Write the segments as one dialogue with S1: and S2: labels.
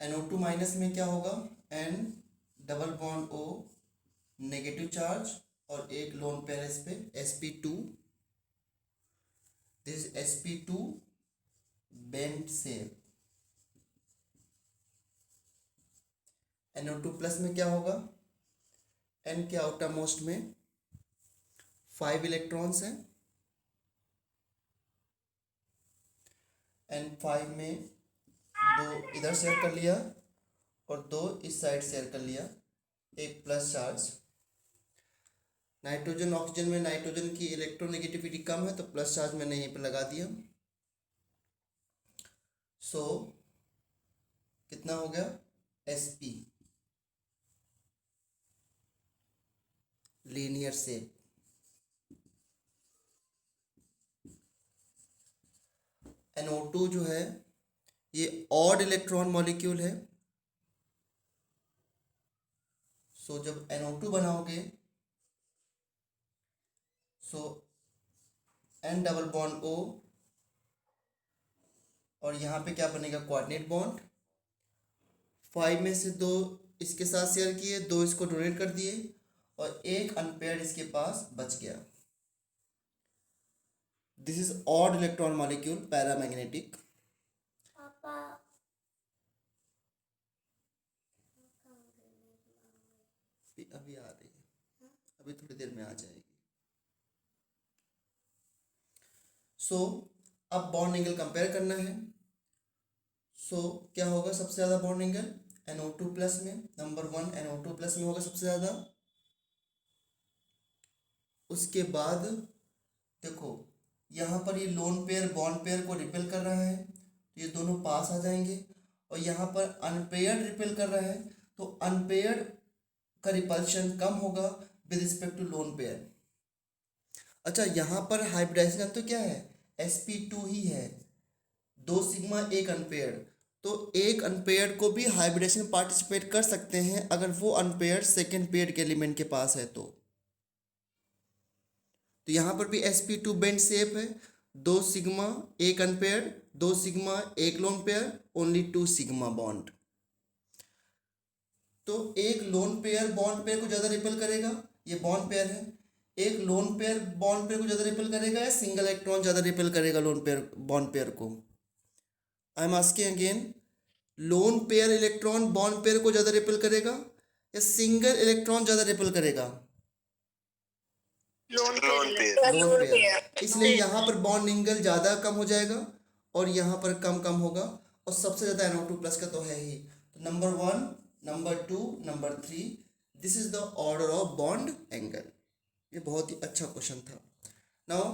S1: NO2 minus में क्या होगा, N double bond O negative charge और एक लोन पेयर इस पे sp2, this sp2 bent shape. NO2 plus में क्या होगा, N के आउटर मोस्ट में 5 इलेक्ट्रॉन्स हैं, N5 में 2 इधर शेयर कर लिया और 2 इस साइड शेयर कर लिया, एक प्लस चार्ज। नाइट्रोजन ऑक्सीजन में नाइट्रोजन की इलेक्ट्रोनेगेटिविटी कम है तो प्लस चार्ज मैंने यहीं पर लगा दिया। सो कितना हो गया, sp लीनियर शेप। NO2 जो है ये ऑड इलेक्ट्रॉन मॉलिक्यूल है। सो जब NO2 बनाओगे सो N डबल बॉन्ड O और यहाँ पे क्या बनेगा, कोऑर्डिनेट बॉन्ड। 5 में से 2 इसके साथ शेयर किए, 2 इसको डोनेट कर दिए और एक अनपेयर्ड इसके पास बच गया। This is odd electron molecule paramagnetic. अभी आ रही है, अभी थोड़ी देर में आ जाएगी। सो अब बॉन्ड एंगल कंपेयर करना है। सो क्या होगा, सबसे ज़्यादा बॉन्ड एंगल NO2 प्लस में, नंबर 1 NO2 प्लस में होगा सबसे ज़्यादा। उसके बाद देखो यहाँ पर ये लोन पेयर बॉन्ड पेयर को रिपेल कर रहा है तो ये दोनों पास आ जाएंगे, और यहाँ पर अनपेयर्ड रिपेल कर रहा है तो अनपेयर्ड का रिपल्शन कम होगा with respect to lone pair. अच्छा यहाँ पर हाइब्रिडाइजेशन तो क्या है, sp2 ही है, 2 सिग्मा एक अनपेयर्ड, तो एक अनपेयर्ड को भी हाइब्रिडेशन पार्टिसिपेट कर सकते हैं अगर वो अनपेयर्ड सेकेंड पेयर्ड के एलिमेंट के पास है तो यहाँ पर भी sp2 बेंड शेप है, 2 सिग्मा एक अनपेयर्ड, 2 सिग्मा एक lone pair, only 2 sigma bond. तो एक लोन पेयर बॉन्ड पेयर को ज़्यादा रिपेल करेगा, ये बॉन्ड पेयर है, एक लोन पेयर बॉन्ड पेयर को ज़्यादा रिपेल करेगा या सिंगल इलेक्ट्रॉन ज़्यादा रिपेल करेगा लोन पेयर बॉन्ड पेयर को। I am asking again, lone pair electron bond pair को ज़्यादा रिपेल करेगा या सिंगल इलेक्ट्रॉन ज़्यादा रिपेल करेगा,
S2: लोन
S1: पेयर। इसलिए यहाँ पर बॉन्ड एंगल ज़्यादा कम हो जाएगा और यहाँ पर कम कम होगा, और सबसे ज़्यादा NO2 प्लस का तो है ही। तो number 1, number 2, number 3, this is the order of bond angle. ये बहुत ही अच्छा क्वेश्चन था। नाउ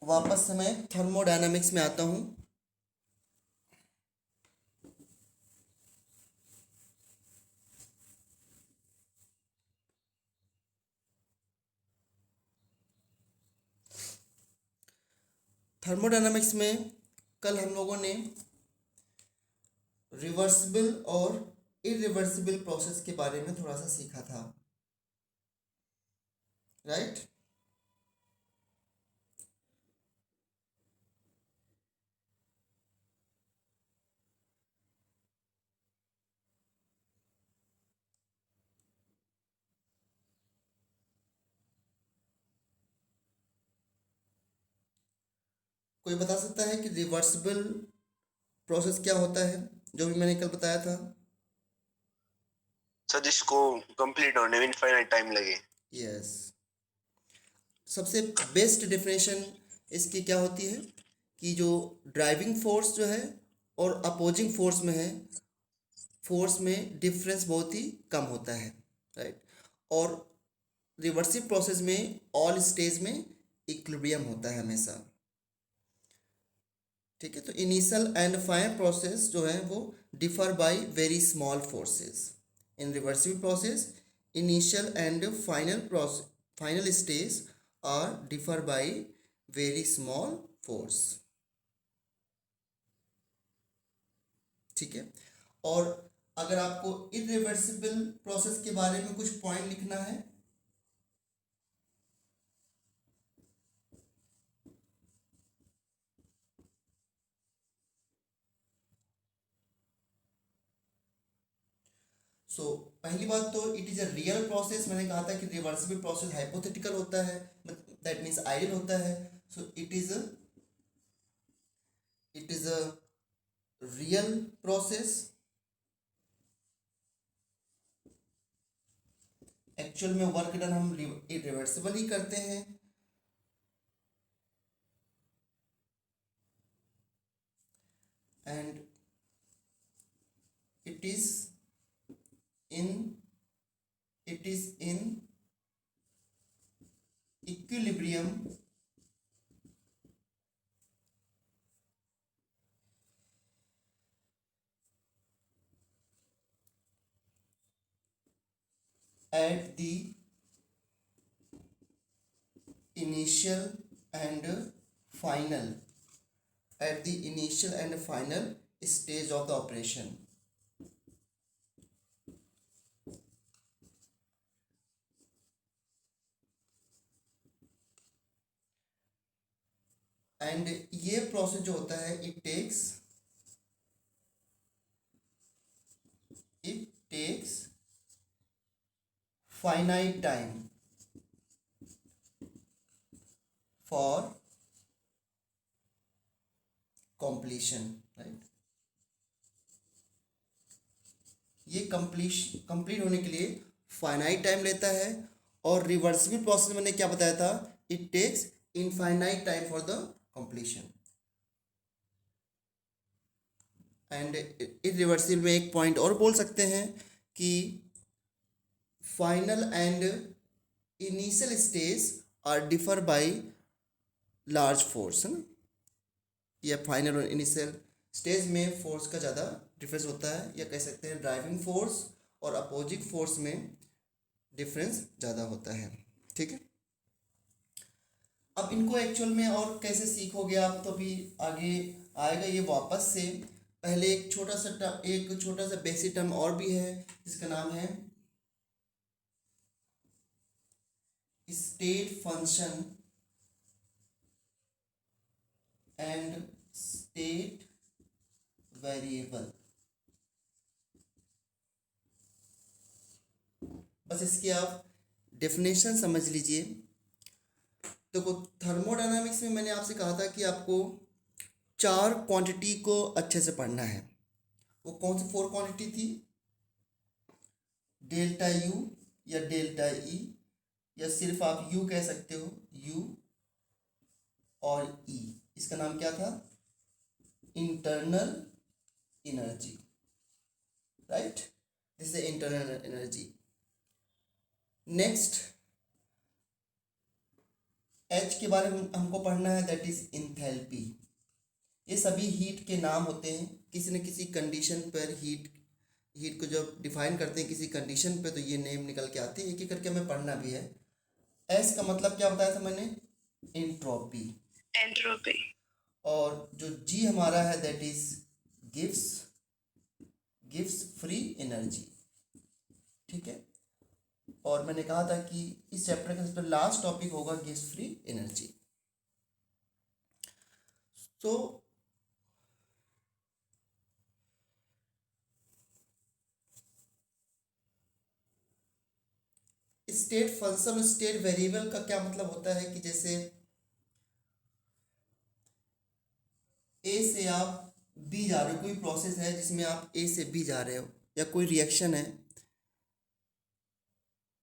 S1: वापस से मैं थर्मोडायनामिक्स में आता हूँ। थर्मोडायनामिक्स में कल हम लोगों ने रिवर्सिबल और इरिवर्सिबल प्रोसेस के बारे में थोड़ा सा सीखा था, राइट? कोई बता सकता है कि रिवर्सिबल प्रोसेस क्या होता है, जो भी मैंने कल बताया था?
S2: सर जिसको कंप्लीट होने में इनफाइनाइट टाइम लगे।
S1: यस। सबसे बेस्ट डेफिनेशन इसकी क्या होती है कि जो ड्राइविंग फोर्स जो है और अपोजिंग फोर्स में है, फोर्स में डिफरेंस बहुत ही कम होता है, राइट? और रिवर्सिव प्रोसेस में ऑल स्टेज में इक्विलिब्रियम होता है हमेशा, ठीक है? तो इनिशियल एंड फाइनल प्रोसेस जो है वो differ by very small forces. In reversible process initial and final stage are differ by very small force, ठीक है? और अगर आपको इरिवर्सिबल प्रोसेस के बारे में कुछ पॉइंट लिखना है सो पहली बात तो it is a real process, मैंने कहा था कि रिवर्सिबल प्रोसेस हाइपोथेटिकल होता है, दैट मीन्स आइडियल होता है। So it is a real process, actual में वर्क डन हम रिवर्सिबल ही करते हैं। And it is in equilibrium at the initial and final stage of the operation. And ये process जो होता है it takes finite time for completion, right. ये complete होने के लिए फाइनाइट टाइम लेता है, और रिवर्सिबल प्रोसेस मैंने क्या बताया था, it takes infinite time for the completion. And irreversible में एक पॉइंट और बोल सकते हैं कि final and initial stage are differ by large force, है ना। या फाइनल और इनिशियल स्टेज में फोर्स का ज़्यादा डिफरेंस होता है, या कह सकते हैं ड्राइविंग फोर्स और अपोजिट फोर्स में डिफरेंस ज़्यादा होता है, ठीक है। अब इनको एक्चुअल में और कैसे सीखोगे आप, तो अभी आगे आएगा ये वापस से। पहले एक छोटा सा बेसिक टर्म और भी है जिसका नाम है state function and state variable. बस इसकी आप डेफिनेशन समझ लीजिए। देखो थर्मोडायनामिक्स में मैंने आपसे कहा था कि आपको 4 क्वांटिटी को अच्छे से पढ़ना है। वो कौन सी 4 क्वांटिटी थी? डेल्टा यू या डेल्टा ई, या सिर्फ आप यू कह सकते हो, यू और ई। इसका नाम क्या था? Internal energy, right. This is internal energy. Next H के बारे में हमको पढ़ना है, दैट इज इंथैल्पी। ये सभी हीट के नाम होते हैं, किसी न किसी कंडीशन पर हीट को जब डिफाइन करते हैं किसी कंडीशन पे, तो ये नेम निकल के आते हैं। एक एक करके हमें पढ़ना भी है। एस का मतलब क्या बताया था मैंने? एंट्रोपी। और जो जी हमारा है that is gives free energy, ठीक है। और मैंने कहा था कि इस चैप्टर का सबसे लास्ट टॉपिक होगा गिव्स फ्री एनर्जी। तो स्टेट फंक्शन और स्टेट वेरिएबल का क्या मतलब होता है कि जैसे ए से आप बी जा रहे हो, कोई प्रोसेस है जिसमें आप ए से बी जा रहे हो, या कोई रिएक्शन है,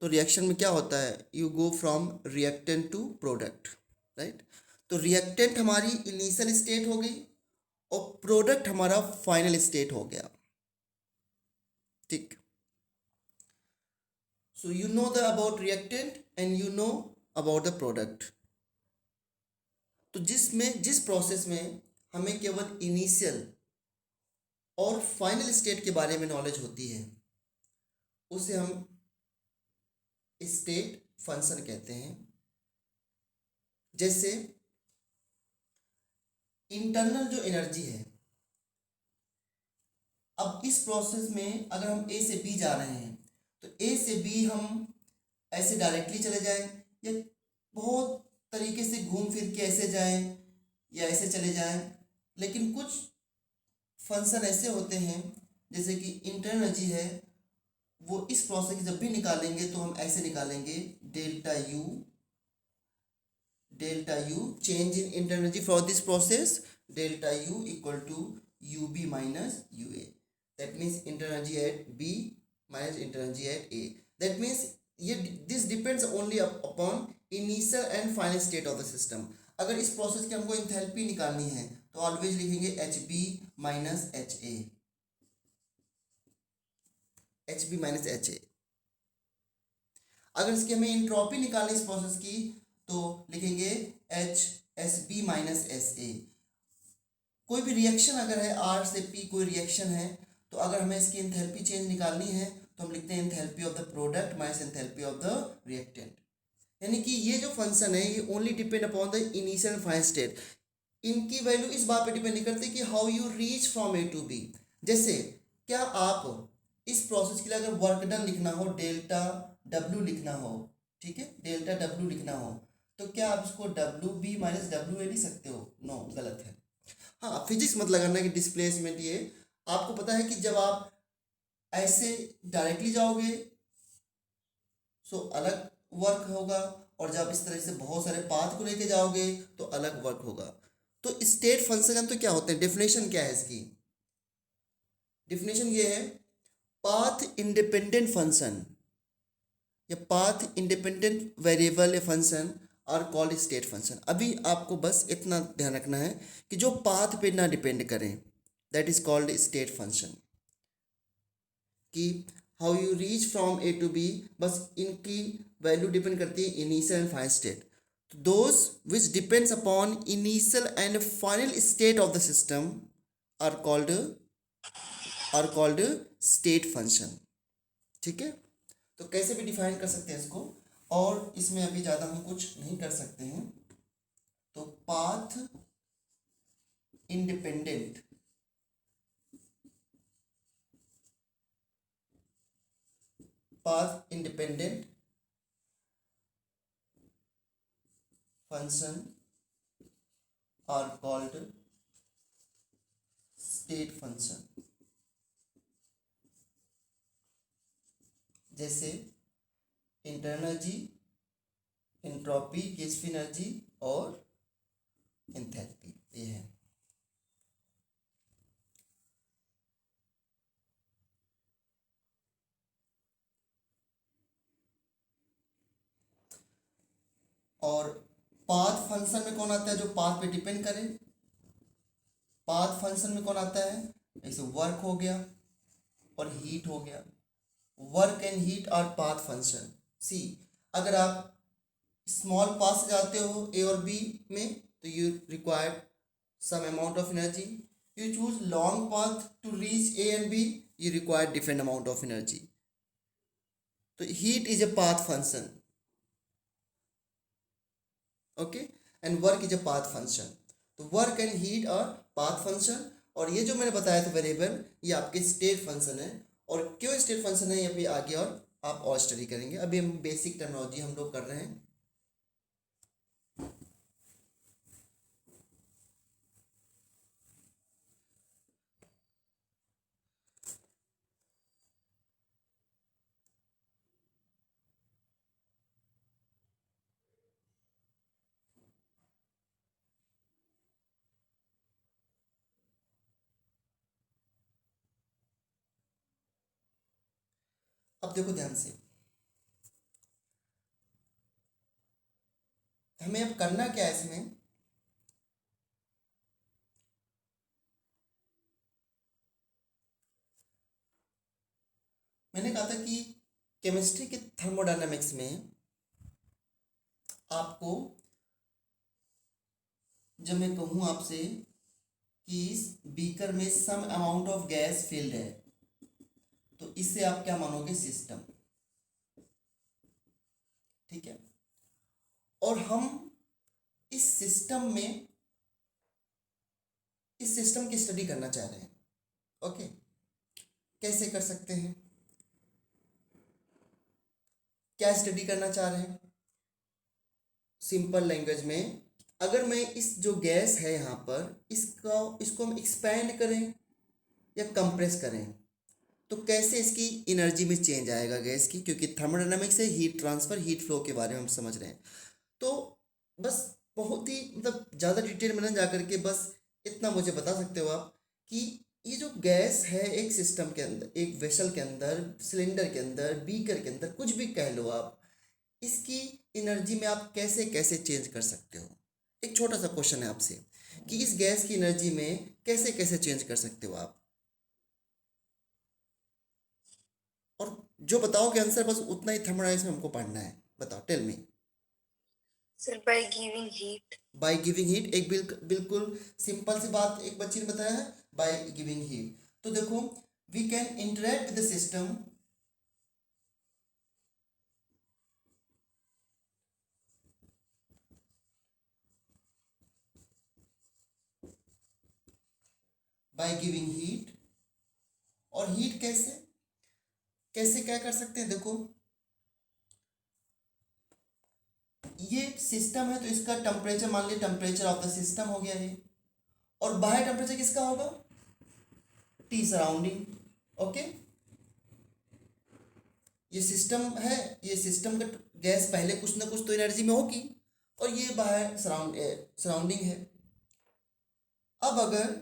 S1: तो रिएक्शन में क्या होता है? You go from reactant to product, right. तो रिएक्टेंट हमारी इनिशियल स्टेट हो गई और प्रोडक्ट हमारा फाइनल स्टेट हो गया, ठीक। So you know the about reactant and you know about the product. तो जिस प्रोसेस में हमें केवल इनिशियल और फाइनल स्टेट के बारे में नॉलेज होती है, उसे हम स्टेट फंक्शन कहते हैं। जैसे इंटरनल जो एनर्जी है, अब इस प्रोसेस में अगर हम ए से बी जा रहे हैं, तो ए से बी हम ऐसे डायरेक्टली चले जाएं, या बहुत तरीके से घूम फिर के ऐसे जाएं, या ऐसे चले जाएं। लेकिन कुछ फंक्शन ऐसे होते हैं, जैसे कि इंटरनल एनर्जी है, वो इस प्रोसेस की जब भी निकालेंगे तो हम ऐसे निकालेंगे delta U change in internal energy for this process, delta U equal to U B minus U A, that means internal energy at B minus internal energy at A, that means ये this depends only upon initial and final state of the system. अगर इस process की हमको enthalpy निकालनी है तो always लिखेंगे H B minus H A, H B minus H A. अगर इसकी हमें इंट्रॉपी निकालनी इस प्रोसेस की तो लिखेंगे H S B minus S A. कोई भी रिएक्शन अगर है आर से पी कोई रिएक्शन है तो अगर हमें इसकी एंथैल्पी चेंज निकालनी है तो हम लिखते हैं enthalpy of the product minus enthalpy of the reactant. यानी कि ये जो फंक्शन है ये only depend upon the initial and final state. इनकी वैल्यू इस बात पे डिपेंड नहीं करती कि how you reach from A to B. जैसे क्या आप इस प्रोसेस के लिए अगर वर्क डन लिखना हो डेल्टा डब्ल्यू लिखना हो, ठीक है, डेल्टा डब्ल्यू लिखना हो तो क्या आप इसको W B minus W A लिख सकते हो? नो, गलत है। हाँ, फिजिक्स मत लगाना कि डिस्प्लेसमेंट ये, आपको पता है कि जब आप ऐसे डायरेक्टली जाओगे सो अलग वर्क होगा और जब इस तरह से बहुत सारे पाथ को लेके जाओगे तो अलग वर्क होगा। तो स्टेट फंक्शन तो क्या होते हैं, डेफिनेशन क्या है इसकी? डेफिनेशन ये है पाथ इंडिपेंडेंट फंक्शन या पाथ इंडिपेंडेंट वेरिएबल या function are called state function. अभी आपको बस इतना ध्यान रखना है कि जो पाथ पे ना डिपेंड करें that is called state function. कि how you reach from A to B, बस इनकी वैल्यू डिपेंड करती है initial and final state. Those which depends upon initial and final state of the system are called state function. ठीक है, तो कैसे भी डिफाइन कर सकते हैं इसको, और इसमें अभी ज़्यादा हम कुछ नहीं कर सकते हैं। तो path independent function are called state function। जैसे internal energy, entropy, gas energy और एंथैल्पी, ये है। और पाथ फंक्शन में कौन आता है? जो पाथ पे डिपेंड करे। पाथ फंक्शन में कौन आता है? जैसे वर्क हो गया और हीट हो गया। Work and heat are path function. See, अगर आप स्मॉल पाथ से जाते हो ए और बी में तो you require some amount of energy, you choose long path to reach A and B, you require different amount of energy. तो heat is a path function, okay, and work is a path function. तो work and heat are path function, और ये जो मैंने बताया था variable ये आपके स्टेट फंक्शन है। और क्यों स्टेट फंक्शन है ये अभी आगे और आप और स्टडी करेंगे, अभी हम बेसिक टर्मिनोलॉजी हम लोग कर रहे हैं। अब देखो ध्यान से, हमें अब करना क्या है इसमें, मैंने कहा था कि केमिस्ट्री के थर्मोडायनामिक्स में आपको जब मैं कहूँ आपसे कि इस बीकर में some amount of gas filled है तो इससे आप क्या मानोगे? सिस्टम। ठीक है, और हम इस सिस्टम की स्टडी करना चाह रहे हैं। ओके, कैसे कर सकते हैं, क्या स्टडी करना चाह रहे हैं? सिंपल लैंग्वेज में, अगर मैं इस जो गैस है यहाँ पर इसको हम एक्सपैंड करें या कंप्रेस करें तो कैसे इसकी एनर्जी में चेंज आएगा गैस की, क्योंकि थर्मोडायनामिक्स से हीट ट्रांसफ़र हीट फ्लो के बारे में हम समझ रहे हैं। तो बस बहुत ही मतलब ज़्यादा डिटेल में न जा करके बस इतना मुझे बता सकते हो आप कि ये जो गैस है एक सिस्टम के अंदर, एक वेसल के अंदर, सिलेंडर के अंदर, बीकर के अंदर, कुछ भी कह लो आप, इसकी एनर्जी में आप कैसे कैसे चेंज कर सकते हो। एक छोटा सा क्वेश्चन है आपसे कि इस गैस की एनर्जी में कैसे कैसे चेंज कर सकते हो आप, और जो बताओगे आंसर बस उतना ही थर्मोडायनामिक्स में हमको पढ़ना है। बताओ, tell me.
S3: Sir, by giving heat.
S1: By giving heat, एक बिल्कुल सिंपल सी बात एक बच्ची ने बताया है, बाय गिविंग हीट। तो देखो, we can interact with the system by giving heat. और हीट कैसे कैसे क्या कर सकते हैं, देखो ये सिस्टम है तो इसका टेम्परेचर मान लीजिए टेम्परेचर ऑफ द सिस्टम हो गया ये, और बाहर टेम्परेचर किसका होगा, टी सराउंडिंग। ओके, ये सिस्टम है, ये सिस्टम का गैस पहले कुछ ना कुछ तो एनर्जी में होगी, और ये बाहर सराउंडिंग है। अब अगर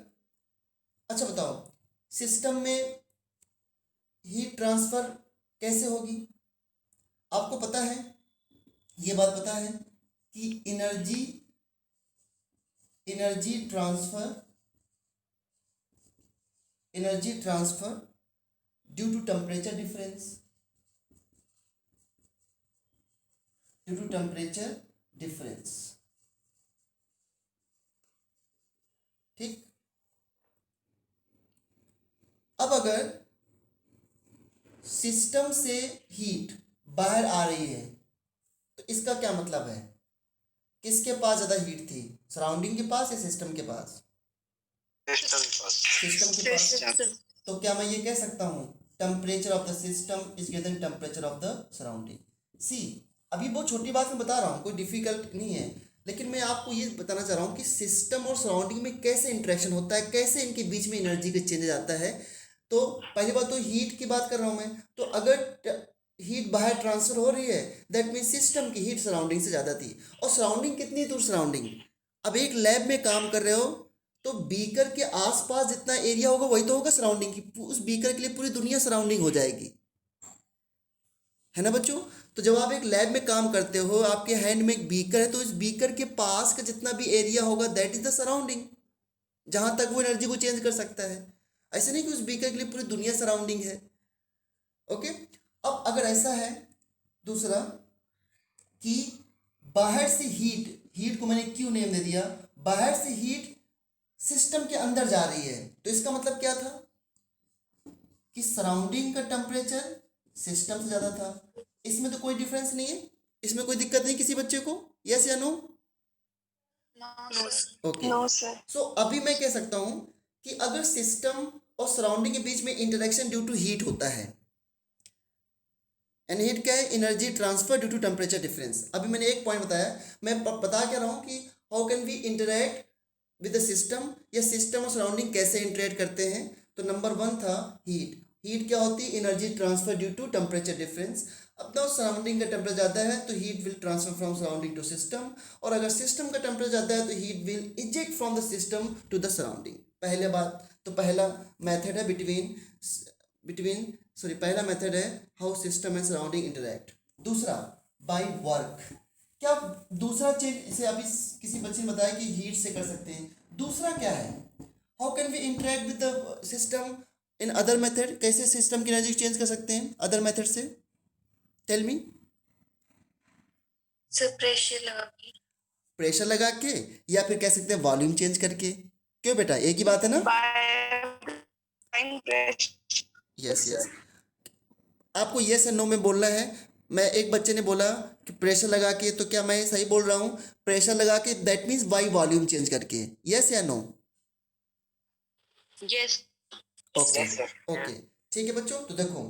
S1: अच्छा बताओ, सिस्टम में हीट ट्रांसफ़र कैसे होगी, आपको पता है, ये बात पता है कि energy energy transfer due to temperature difference, ठीक। अब अगर सिस्टम से हीट बाहर आ रही है तो इसका क्या मतलब है, किसके पास ज़्यादा हीट थी, सराउंडिंग के पास या सिस्टम के पास, सिस्टम के पास।
S3: System.
S1: तो क्या मैं ये कह सकता हूँ temperature of the system is greater than temperature of the surrounding. See, अभी बहुत छोटी बात मैं बता रहा हूँ, कोई डिफिकल्ट नहीं है, लेकिन मैं आपको ये बताना चाह रहा हूँ कि सिस्टम और सराउंडिंग में कैसे इंटरेक्शन होता है, कैसे इनके बीच में एनर्जी का चेंज आता है। तो पहली बात तो हीट की बात कर रहा हूँ मैं, तो अगर हीट बाहर ट्रांसफर हो रही है दैट मीन्स सिस्टम की हीट सराउंडिंग से ज़्यादा थी। और सराउंडिंग कितनी दूर, सराउंडिंग, अब एक लैब में काम कर रहे हो तो बीकर के आसपास जितना एरिया होगा वही तो होगा सराउंडिंग की, उस बीकर के लिए पूरी दुनिया सराउंडिंग हो जाएगी, है ना बच्चों। तो जब आप एक लैब में काम करते हो, आपके हैंड में एक बीकर है, तो इस बीकर के पास का जितना भी एरिया होगा दैट इज द सराउंडिंग, जहां तक वो एनर्जी को चेंज कर सकता है। ऐसे नहीं कि उस बीकर के लिए पूरी दुनिया सराउंडिंग है। ओके, अब अगर ऐसा है, दूसरा कि बाहर से हीट को मैंने क्यों नेम दे दिया, बाहर से हीट सिस्टम के अंदर जा रही है, तो इसका मतलब क्या था कि सराउंडिंग का टेम्परेचर सिस्टम से ज़्यादा था। इसमें तो कोई डिफरेंस नहीं है, इसमें कोई दिक्कत नहीं किसी बच्चे को, यस या no.
S3: No, sir.
S1: Okay,
S3: No, sir.
S1: So अभी मैं कह सकता हूँ कि अगर सिस्टम और सराउंडिंग के बीच में इंटरेक्शन ड्यू टू हीट होता है, एंड हीट क्या है, energy transfer due to temperature difference. अभी मैंने एक पॉइंट बताया, मैं बता क्या रहा हूँ कि how can we interact with the system, या सिस्टम और सराउंडिंग कैसे इंटरेक्ट करते हैं। तो नंबर 1 था हीट क्या होती है, energy transfer due to temperature difference. अब तो सराउंडिंग का टेम्परेचर ज़्यादा है तो heat will transfer from surrounding to system, और अगर सिस्टम का टेम्परेचर ज़्यादा है तो heat will eject from the system to the surrounding. पहले बात तो पहला मेथड है पहला मेथड है how system and surrounding interact. दूसरा बाय वर्क, क्या दूसरा चीज इसे अभी किसी बच्चे ने बताया कि हीट से कर सकते हैं, दूसरा क्या है, how can we interact with the system in other method, कैसे सिस्टम की एनर्जी चेंज कर सकते हैं अदर मेथड से, टेल मी।
S3: Sir, pressure लगा के.
S1: प्रेशर लगा के, या फिर कह सकते हैं वॉल्यूम चेंज करके। क्यों बेटा, एक ही बात है ना।
S3: By pressure.
S1: यस यस, आपको यस या नो में बोलना है। मैं एक बच्चे ने बोला कि प्रेशर लगा के, तो क्या मैं सही बोल रहा हूँ, प्रेशर लगा के that means by volume change करके, यस या नो।
S3: Yes.
S1: ओके ओके, ठीक है बच्चों। तो देखो,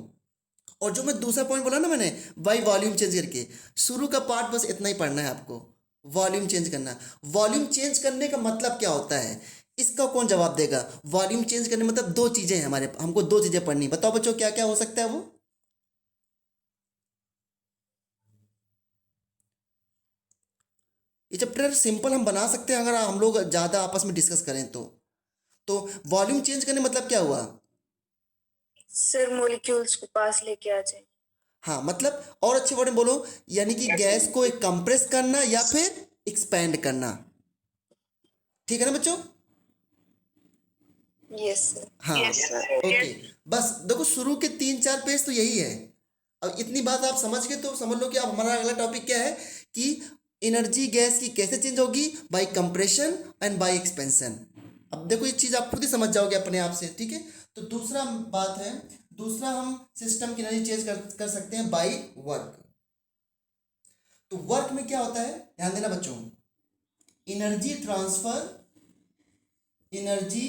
S1: और जो मैं दूसरा पॉइंट बोला ना मैंने, बाई वॉल्यूम चेंज करके, शुरू का पार्ट बस इतना ही पढ़ना है आपको, वॉल्यूम चेंज करना। वॉल्यूम चेंज करने का मतलब क्या होता है, इसका कौन जवाब देगा? वॉल्यूम चेंज करने मतलब दो चीजें हैं हमारे, हमको दो चीजें पढ़नी। बताओ बच्चों क्या क्या हो सकता है वो? ये चैप्टर सिंपल हम बना सकते हैं अगर हम लोग ज्यादा आपस में डिस्कस करें तो वॉल्यूम चेंज करने मतलब क्या हुआ?
S3: सर मॉलिक्यूल्स को पास लेके आ जाए।
S1: हाँ मतलब और अच्छे वर्ड में बोलो, यानी कि गैस को एक कंप्रेस करना या फिर एक्सपैंड करना। ठीक है ना बच्चों?
S3: Yes sir.
S1: हाँ ओके। बस देखो शुरू के 3-4 पेज तो यही है। अब इतनी बात आप समझ गए तो समझ लो कि अब हमारा अगला टॉपिक क्या है कि एनर्जी गैस की कैसे चेंज होगी, by compression and by expansion. अब देखो ये चीज आप खुद ही समझ जाओगे अपने आप से। ठीक है, तो दूसरा बात है, दूसरा हम सिस्टम की एनर्जी चेंज कर सकते हैं बाय वर्क। तो वर्क में क्या होता है ध्यान देना बच्चों, energy transfer, energy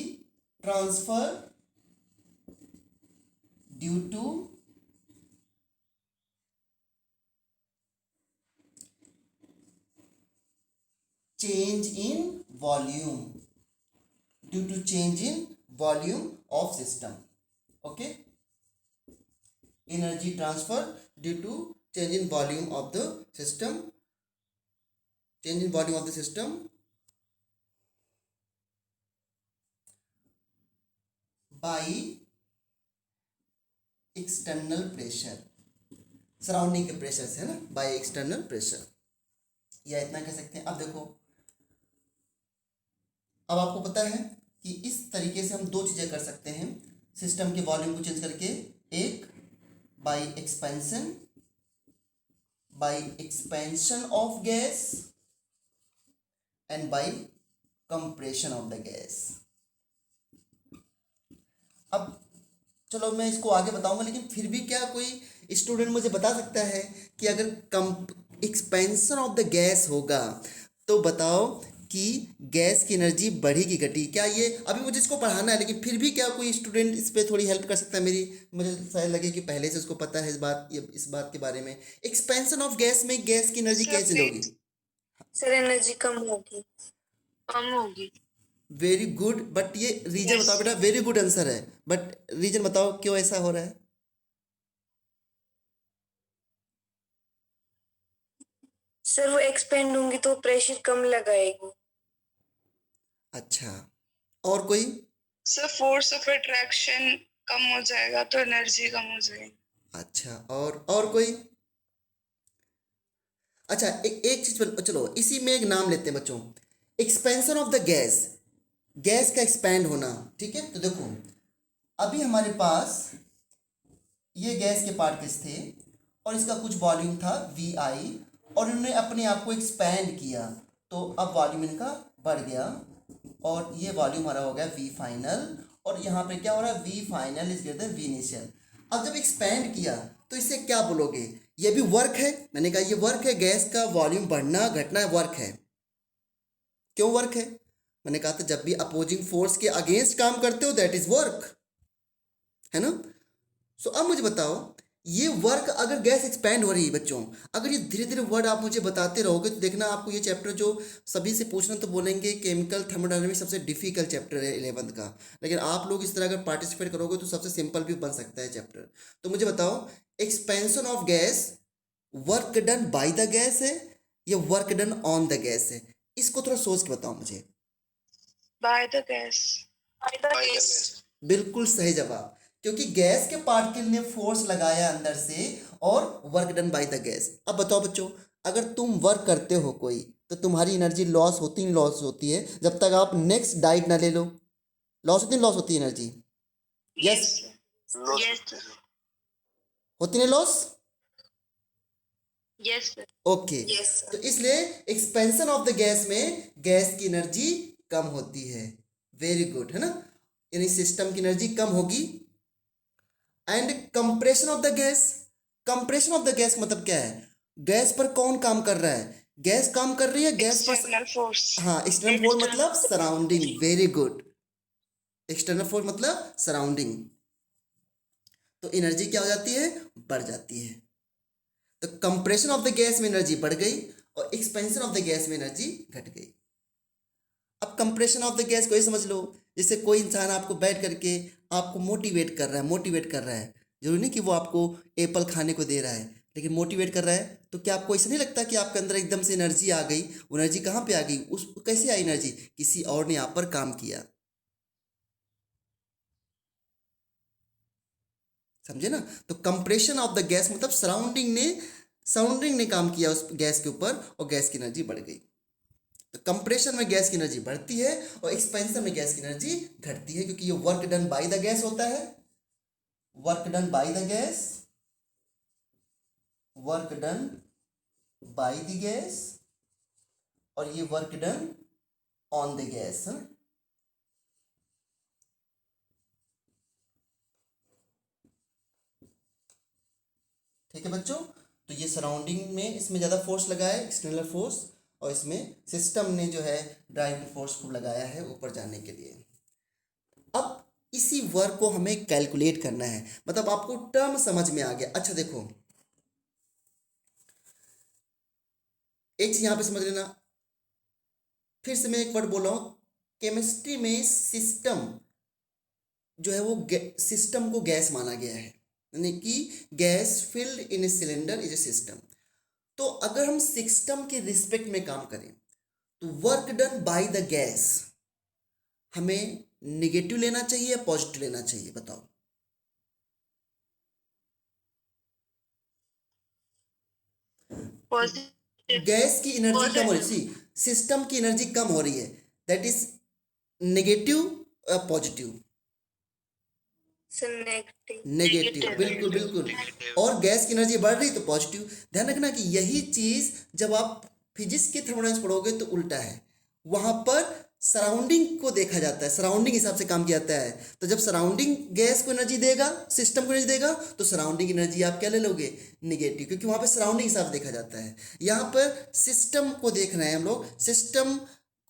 S1: transfer due to change in volume, due to change in volume of system. Okay, energy transfer due to change in volume of the system, change in volume of the system by external pressure, surrounding के pressure से है ना, by external pressure, या इतना कह सकते हैं। अब देखो अब आपको पता है कि इस तरीके से हम दो चीज़ें कर सकते हैं सिस्टम के वॉल्यूम को चेंज करके, एक by expansion of gas and by compression of the gas. अब चलो मैं इसको आगे बताऊंगा, लेकिन फिर भी क्या कोई स्टूडेंट मुझे बता सकता है कि अगर एक्सपेंशन ऑफ द गैस होगा तो बताओ कि गैस की एनर्जी बढ़ी कि घटी? क्या ये अभी मुझे इसको पढ़ाना है, लेकिन फिर भी क्या कोई स्टूडेंट इस पे थोड़ी हेल्प कर सकता है मेरी? मुझे शायद लगे कि पहले से उसको पता है इस बात के बारे में। एक्सपेंशन ऑफ गैस में गैस की एनर्जी कैसे होगी?
S3: सर एनर्जी कम होगी। कम होगी।
S1: वेरी गुड, बट ये रीजन बताओ बेटा। वेरी गुड आंसर है, बट रीजन बताओ क्यों ऐसा हो रहा है?
S3: सर वो एक्सपेंड होंगी तो प्रेशर कम लगाएगी।
S1: अच्छा, और कोई?
S3: सर फोर्स ऑफ अट्रैक्शन कम हो जाएगा तो एनर्जी कम हो जाएगी।
S1: अच्छा, और कोई? अच्छा एक चीज चलो इसी में एक नाम लेते हैं बच्चों, expansion of the gas, gas का एक्सपैंड होना। ठीक है, तो देखो अभी हमारे पास ये गैस के पार्टिकल्स थे और इसका कुछ वॉल्यूम था वी आई, और इन्होंने अपने आप को एक्सपैंड किया, तो अब वॉल्यूम इनका बढ़ गया और ये वॉल्यूम हमारा हो गया वी फाइनल, और यहाँ पे क्या हो रहा है, V final is greater than V initial. अब जब एक्सपैंड किया तो इसे क्या बोलोगे? ये भी वर्क है, मैंने कहा ये वर्क है, गैस का वॉल्यूम बढ़ना घटना वर्क है। क्यों वर्क है? मैंने कहा था जब भी अपोजिंग फोर्स के अगेंस्ट काम करते हो दैट इज वर्क, है ना? सो अब मुझे बताओ ये वर्क, अगर गैस एक्सपैंड हो रही है बच्चों, अगर ये धीरे धीरे वर्ड आप मुझे बताते रहोगे तो देखना आपको ये चैप्टर जो सभी से पूछना तो बोलेंगे केमिकल थर्मोडायनामिक्स सबसे डिफिकल्ट चैप्टर है 11th का, लेकिन आप लोग इस तरह अगर पार्टिसिपेट करोगे तो सबसे सिंपल भी बन सकता है चैप्टर। तो मुझे बताओ expansion of gas work done by the gas है या work done on the gas है? इसको थोड़ा सोच के बताओ मुझे।
S3: By the gas. By the gas.
S1: बिल्कुल सही जवाब, क्योंकि गैस के पार्टिकल ने फोर्स लगाया अंदर से और work done by the gas. अब बताओ बच्चों, अगर तुम वर्क करते हो कोई तो तुम्हारी एनर्जी लॉस होती नहीं लॉस होती है जब तक आप नेक्स्ट डाइट ना ले लो? लॉस होती नहीं लॉस होती है एनर्जी? यस होती नहीं लॉस?
S3: यस
S1: ओके, तो इसलिए एक्सपेंशन ऑफ द गैस में गैस की एनर्जी कम होती है। वेरी गुड, है ना? यानी सिस्टम की एनर्जी कम होगी। And compression of the gas, compression of the gas मतलब क्या है? गैस पर कौन काम कर रहा है? गैस काम कर रही है गैस पर।
S3: External force.
S1: हाँ, एक्सटर्नल फोर्स मतलब surrounding. Very good, external force मतलब सराउंडिंग। तो एनर्जी क्या हो जाती है? बढ़ जाती है। तो कंप्रेशन ऑफ द गैस में एनर्जी बढ़ गई और एक्सपेंशन ऑफ द गैस में एनर्जी घट गई। अब कंप्रेशन ऑफ द गैस को ही समझ लो, जैसे कोई इंसान आपको बैठ करके आपको मोटिवेट कर रहा है। जरूरी नहीं कि वो आपको एप्पल खाने को दे रहा है, लेकिन मोटिवेट कर रहा है, तो क्या आपको ऐसा नहीं लगता कि आपके अंदर एकदम से एनर्जी आ गई? वो एनर्जी कहाँ पे आ गई? उस कैसे आई एनर्जी? किसी और ने आप पर काम किया। समझे ना? तो कंप्रेशन ऑफ द गैस मतलब सराउंडिंग ने काम किया उस गैस के ऊपर और गैस की एनर्जी बढ़ गई। तो कंप्रेशन में गैस की एनर्जी बढ़ती है और एक्सपेंशन में गैस की एनर्जी घटती है, क्योंकि ये work done by the gas होता है। Work done by the gas, work done by the gas, और ये work done on the gas. ठीक है बच्चों, तो ये सराउंडिंग में इसमें ज़्यादा फोर्स लगा है, एक्सटर्नल फोर्स, और इसमें सिस्टम ने जो है ड्राइविंग फोर्स खूब लगाया है ऊपर जाने के लिए। अब इसी वर्क को हमें कैलकुलेट करना है, मतलब आपको टर्म समझ में आ गया। अच्छा देखो, एक चीज यहां पे समझ लेना, फिर से मैं एक वर्ड बोल रहा हूं, केमिस्ट्री में सिस्टम जो है वो सिस्टम को गैस माना गया है, यानी कि gas filled in a cylinder is a system. तो अगर हम सिस्टम के रिस्पेक्ट में काम करें तो work done by the gas हमें निगेटिव लेना चाहिए या पॉजिटिव लेना चाहिए? बताओ।
S3: पॉजिटिव।
S1: गैस की एनर्जी कम हो रही, सी सिस्टम की एनर्जी कम हो रही है, दैट इज नेगेटिव या पॉजिटिव? नेगेटिव, बिल्कुल बिल्कुल। और गैस की एनर्जी बढ़ रही तो पॉजिटिव। ध्यान रखना कि यही चीज जब आप फिजिक्स के थर्मोडायनामिक्स पढ़ोगे तो उल्टा है, वहां पर सराउंडिंग को देखा जाता है, सराउंडिंग हिसाब से काम किया जाता है। तो जब सराउंडिंग गैस को एनर्जी देगा, सिस्टम को एनर्जी देगा, तो सराउंडिंग एनर्जी आप क्या ले लोगे? निगेटिव, क्योंकि वहां पर सराउंडिंग हिसाब से देखा जाता है। यहाँ पर सिस्टम को देख रहे हैं हम लोग, सिस्टम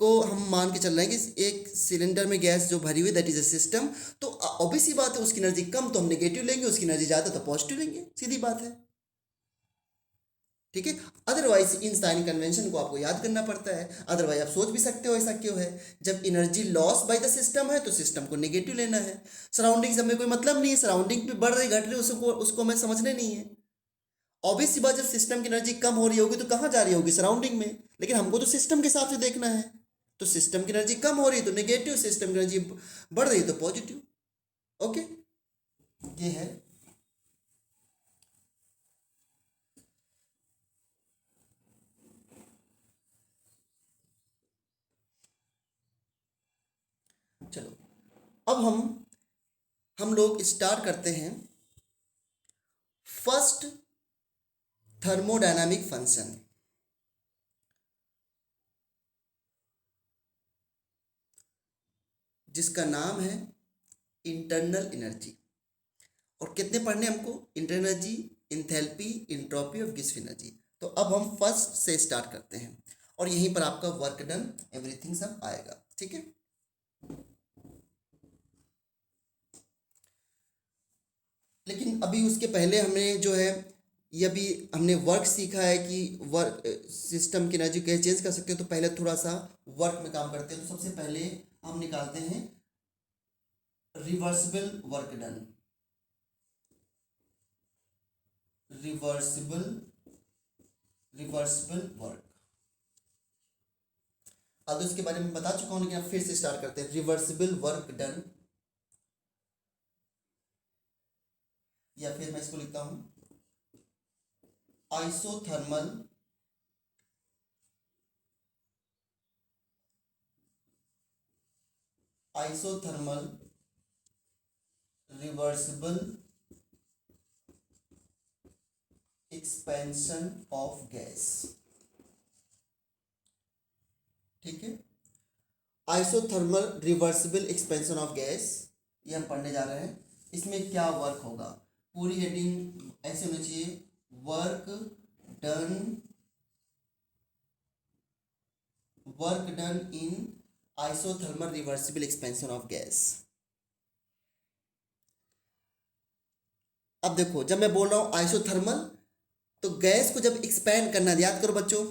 S1: को हम मान के चल रहे हैं कि एक सिलेंडर में गैस जो भरी हुई दैट इज अ सिस्टम। तो ऑब्वियस सी बात है, उसकी एनर्जी कम तो हम नेगेटिव लेंगे, उसकी एनर्जी ज़्यादा तो पॉजिटिव लेंगे, सीधी बात है। ठीक है, अदरवाइज इन साइन कन्वेंशन को आपको याद करना पड़ता है, अदरवाइज आप सोच भी सकते हो ऐसा क्यों है। जब energy loss by the system है तो सिस्टम को नेगेटिव लेना है। सराउंडिंग से हमें कोई मतलब नहीं है, सराउंडिंग पे बढ़ रही घट रही उसको हमें समझने नहीं है। ऑब्वियस सी बात, जब सिस्टम की एनर्जी कम हो रही होगी तो कहाँ जा रही होगी? सराउंडिंग में। लेकिन हमको तो सिस्टम के हिसाब से देखना है, तो सिस्टम की एनर्जी कम हो रही है तो नेगेटिव, सिस्टम की एनर्जी बढ़ रही है तो पॉजिटिव। ओके, ये है। चलो, अब हम लोग स्टार्ट करते हैं फर्स्ट थर्मोडायनामिक फंक्शन। जिसका नाम है इंटरनल एनर्जी। और कितने पढ़ने हमको? इंटरनल एनर्जी, इंथैल्पी, इंट्रोपी और गिब्स एनर्जी। तो अब हम फर्स्ट से स्टार्ट करते हैं और यहीं पर आपका वर्क डन एवरीथिंग सब आएगा। ठीक है, लेकिन अभी उसके पहले हमें जो है, ये अभी हमने वर्क सीखा है कि वर्क सिस्टम की एनर्जी कैसे चेंज कर सकते हैं। तो पहले थोड़ा सा वर्क में काम करते हैं। तो सबसे पहले हम निकालते हैं reversible work done. Reversible work, अब तो इसके बारे में बता चुका हूं, लेकिन अब फिर से स्टार्ट करते हैं। रिवर्सिबल वर्क डन, या फिर मैं इसको लिखता हूं isothermal reversible expansion of gas. ठीक है, isothermal reversible expansion of gas, ये हम पढ़ने जा रहे हैं। इसमें क्या वर्क होगा? पूरी हेडिंग ऐसे होनी चाहिए, work done in isothermal reversible expansion of gas. अब देखो, जब मैं बोल रहा हूं आइसोथर्मल, तो गैस को जब एक्सपैंड करना है, याद करो बच्चों,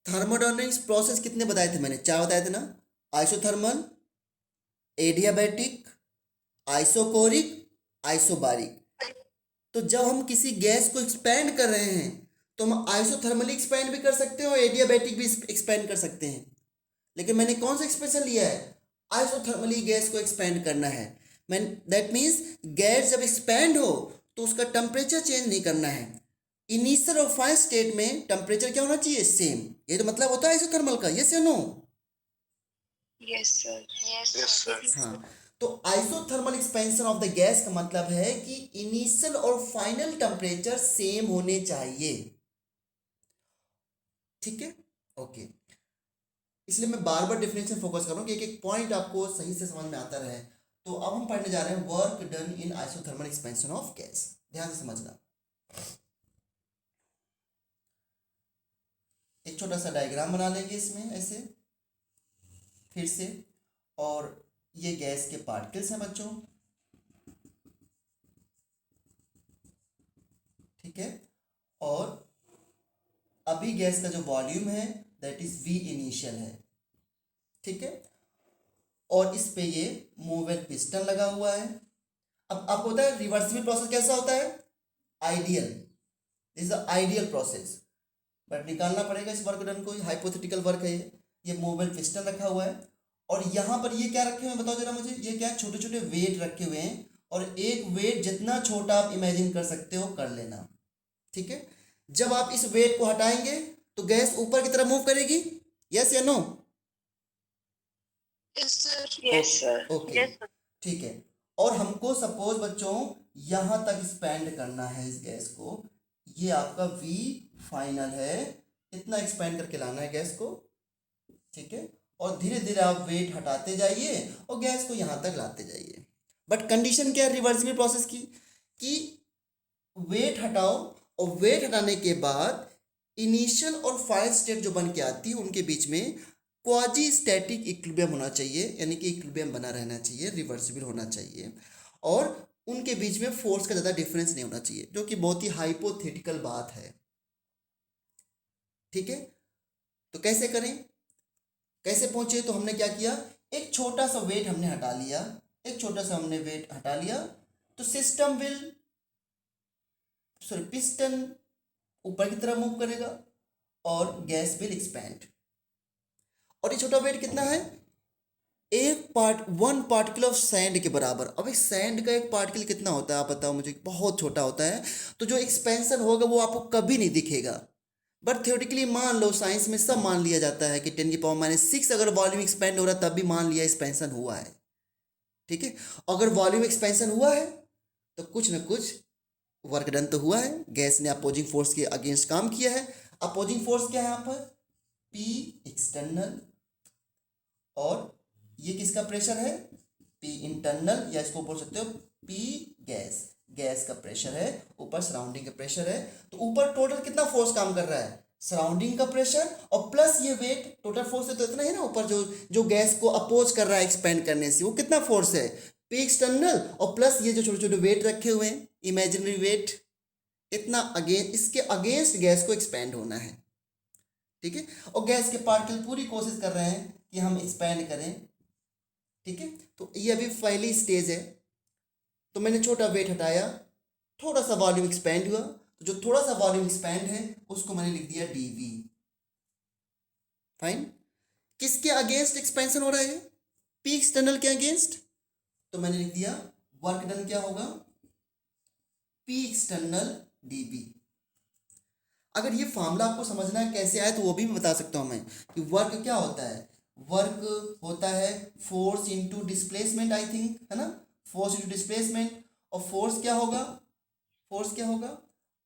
S1: थर्मोडायनेमिक्स प्रोसेस कितने बताए थे मैंने? 4 बताए थे ना, आइसोथर्मल, एडियाबैटिक, आइसोकोरिक, आइसोबारिक। तो जब हम किसी गैस को एक्सपैंड कर रहे हैं तो हम आइसोथर्मली एक्सपैंड भी कर सकते हैं और एडियाबैटिक भी एक्सपैंड कर सकते हैं, लेकिन मैंने कौन सा एक्सप्रेशन लिया है? आइसोथर्मली गैस को एक्सपैंड करना है। मैं दैट मीन्स गैस जब एक्सपैंड हो तो उसका टेम्परेचर चेंज नहीं करना है। इनिशियल और फाइनल स्टेट में टेम्परेचर क्या होना चाहिए? सेम। ये तो मतलब होता है आइसोथर्मल का, यस या no?
S3: Yes sir.
S2: Yes sir.
S1: हाँ, तो isothermal expansion of the gas का मतलब है कि इनिशियल और फाइनल टेम्परेचर सेम होने चाहिए। ठीक है, ओके। इसलिए मैं बार बार डेफिनेशन फोकस कर रहा हूँ कि एक एक पॉइंट आपको सही से समझ में आता रहे। तो अब हम पढ़ने जा रहे हैं work done in isothermal expansion of gas. ध्यान से समझना। एक छोटा सा डायग्राम बना लेंगे इसमें ऐसे फिर से, और ये गैस के पार्टिकल्स हैं बच्चों, ठीक है। और अभी गैस का जो वॉल्यूम है दैट इज V इनिशियल है, ठीक है। और इस पे ये मूवेबल पिस्टन लगा हुआ है। अब आपको होता है रिवर्सिबल प्रोसेस कैसा होता है? Ideal, is the ideal process, but निकालना पड़ेगा इस वर्क डन को। हाइपोथेटिकल वर्क है ये मूवेबल पिस्टन रखा हुआ है और यहाँ पर ये क्या रखे हुए हैं बताओ जरा मुझे? ये क्या छोटे छोटे वेट रखे हुए हैं और एक वेट जितना छोटा आप इमेजिन कर सकते हो कर लेना, ठीक है। जब आप इस वेट को हटाएंगे तो गैस ऊपर की तरफ मूव करेगी, यस या नो?
S3: Yes sir.
S1: ओके, ठीक है। और हमको सपोज बच्चों यहाँ तक एक्सपेंड करना है इस गैस को, ये आपका V फाइनल है, इतना एक्सपेंड करके लाना है गैस को, ठीक है। और धीरे धीरे आप वेट हटाते जाइए और गैस को यहाँ तक लाते जाइए। बट कंडीशन क्या है रिवर्सिबल प्रोसेस की? कि वेट हटाओ और वेट हटाने के बाद इनिशियल और फाइनल स्टेट जो बन के आती है उनके बीच में क्वाजी स्टैटिक इक्विलिब्रियम होना चाहिए, यानी कि इक्विलिब्रियम बना रहना चाहिए, रिवर्सिबल होना चाहिए, और उनके बीच में फोर्स का ज़्यादा डिफरेंस नहीं होना चाहिए, जो कि बहुत ही हाइपोथेटिकल बात है, ठीक है। तो कैसे करें, कैसे पहुंचे? तो हमने क्या किया, एक छोटा सा वेट हमने हटा लिया, एक छोटा सा हमने वेट हटा लिया तो सिस्टम विल पिस्टन ऊपर की तरफ मूव करेगा और गैस विल एक्सपैंड। और ये छोटा वेट कितना है? वन पार्टिकल ऑफ सैंड के बराबर। अब इस सैंड का एक पार्टिकल कितना होता है आप बताओ मुझे? बहुत छोटा होता है। तो जो एक्सपेंशन होगा वो आपको कभी नहीं दिखेगा, बट थ्योरेटिकली मान लो, साइंस में सब मान लिया जाता है कि 10⁻⁻⁶ अगर वॉल्यूम एक्सपेंड हो रहा है तब भी मान लिया एक्सपेंशन हुआ है, ठीक है। अगर वॉल्यूम एक्सपेंशन हुआ है तो कुछ ना कुछ वर्क डन तो हुआ है, गैस ने अपोजिंग फोर्स के अगेंस्ट काम किया है। अपोजिंग फोर्स क्या है यहाँ पर? P एक्सटर्नल, और ये किसका प्रेशर है? P इंटरनल, या इसको बोल सकते हो P गैस, गैस का प्रेशर है, ऊपर सराउंडिंग का प्रेशर है। तो ऊपर टोटल कितना फोर्स काम कर रहा है? सराउंडिंग का प्रेशर और प्लस ये वेट, टोटल फोर्स है तो इतना ही ना। ऊपर जो जो गैस को अपोज कर रहा है एक्सपेंड करने से, वो कितना फोर्स है? P एक्सटर्नल और प्लस ये जो छोटे छोटे वेट रखे हुए हैं, इमेजिनरी वेट, इतना अगेंस्ट, इसके अगेंस्ट गैस को एक्सपेंड होना है, ठीक है। और गैस के पार्टिकल पूरी कोशिश कर रहे हैं कि हम एक्सपेंड करें, ठीक है। तो ये अभी पहली स्टेज है। तो मैंने छोटा वेट हटाया, थोड़ा सा वॉल्यूम एक्सपेंड हुआ, तो जो थोड़ा सा वॉल्यूम एक्सपेंड है उसको मैंने लिख दिया dV। फाइन। किसके अगेंस्ट एक्सपेंशन हो रहा है? P एक्सटर्नल के अगेंस्ट। तो मैंने लिख दिया वर्क डन क्या होगा? P external dV। अगर ये फॉर्मूला आपको समझना है कैसे आए तो वो भी बता सकता हूं मैं कि वर्क क्या होता है। वर्क होता है force into displacement, I think, है ना? Force into displacement. और फोर्स क्या होगा? फोर्स क्या होगा?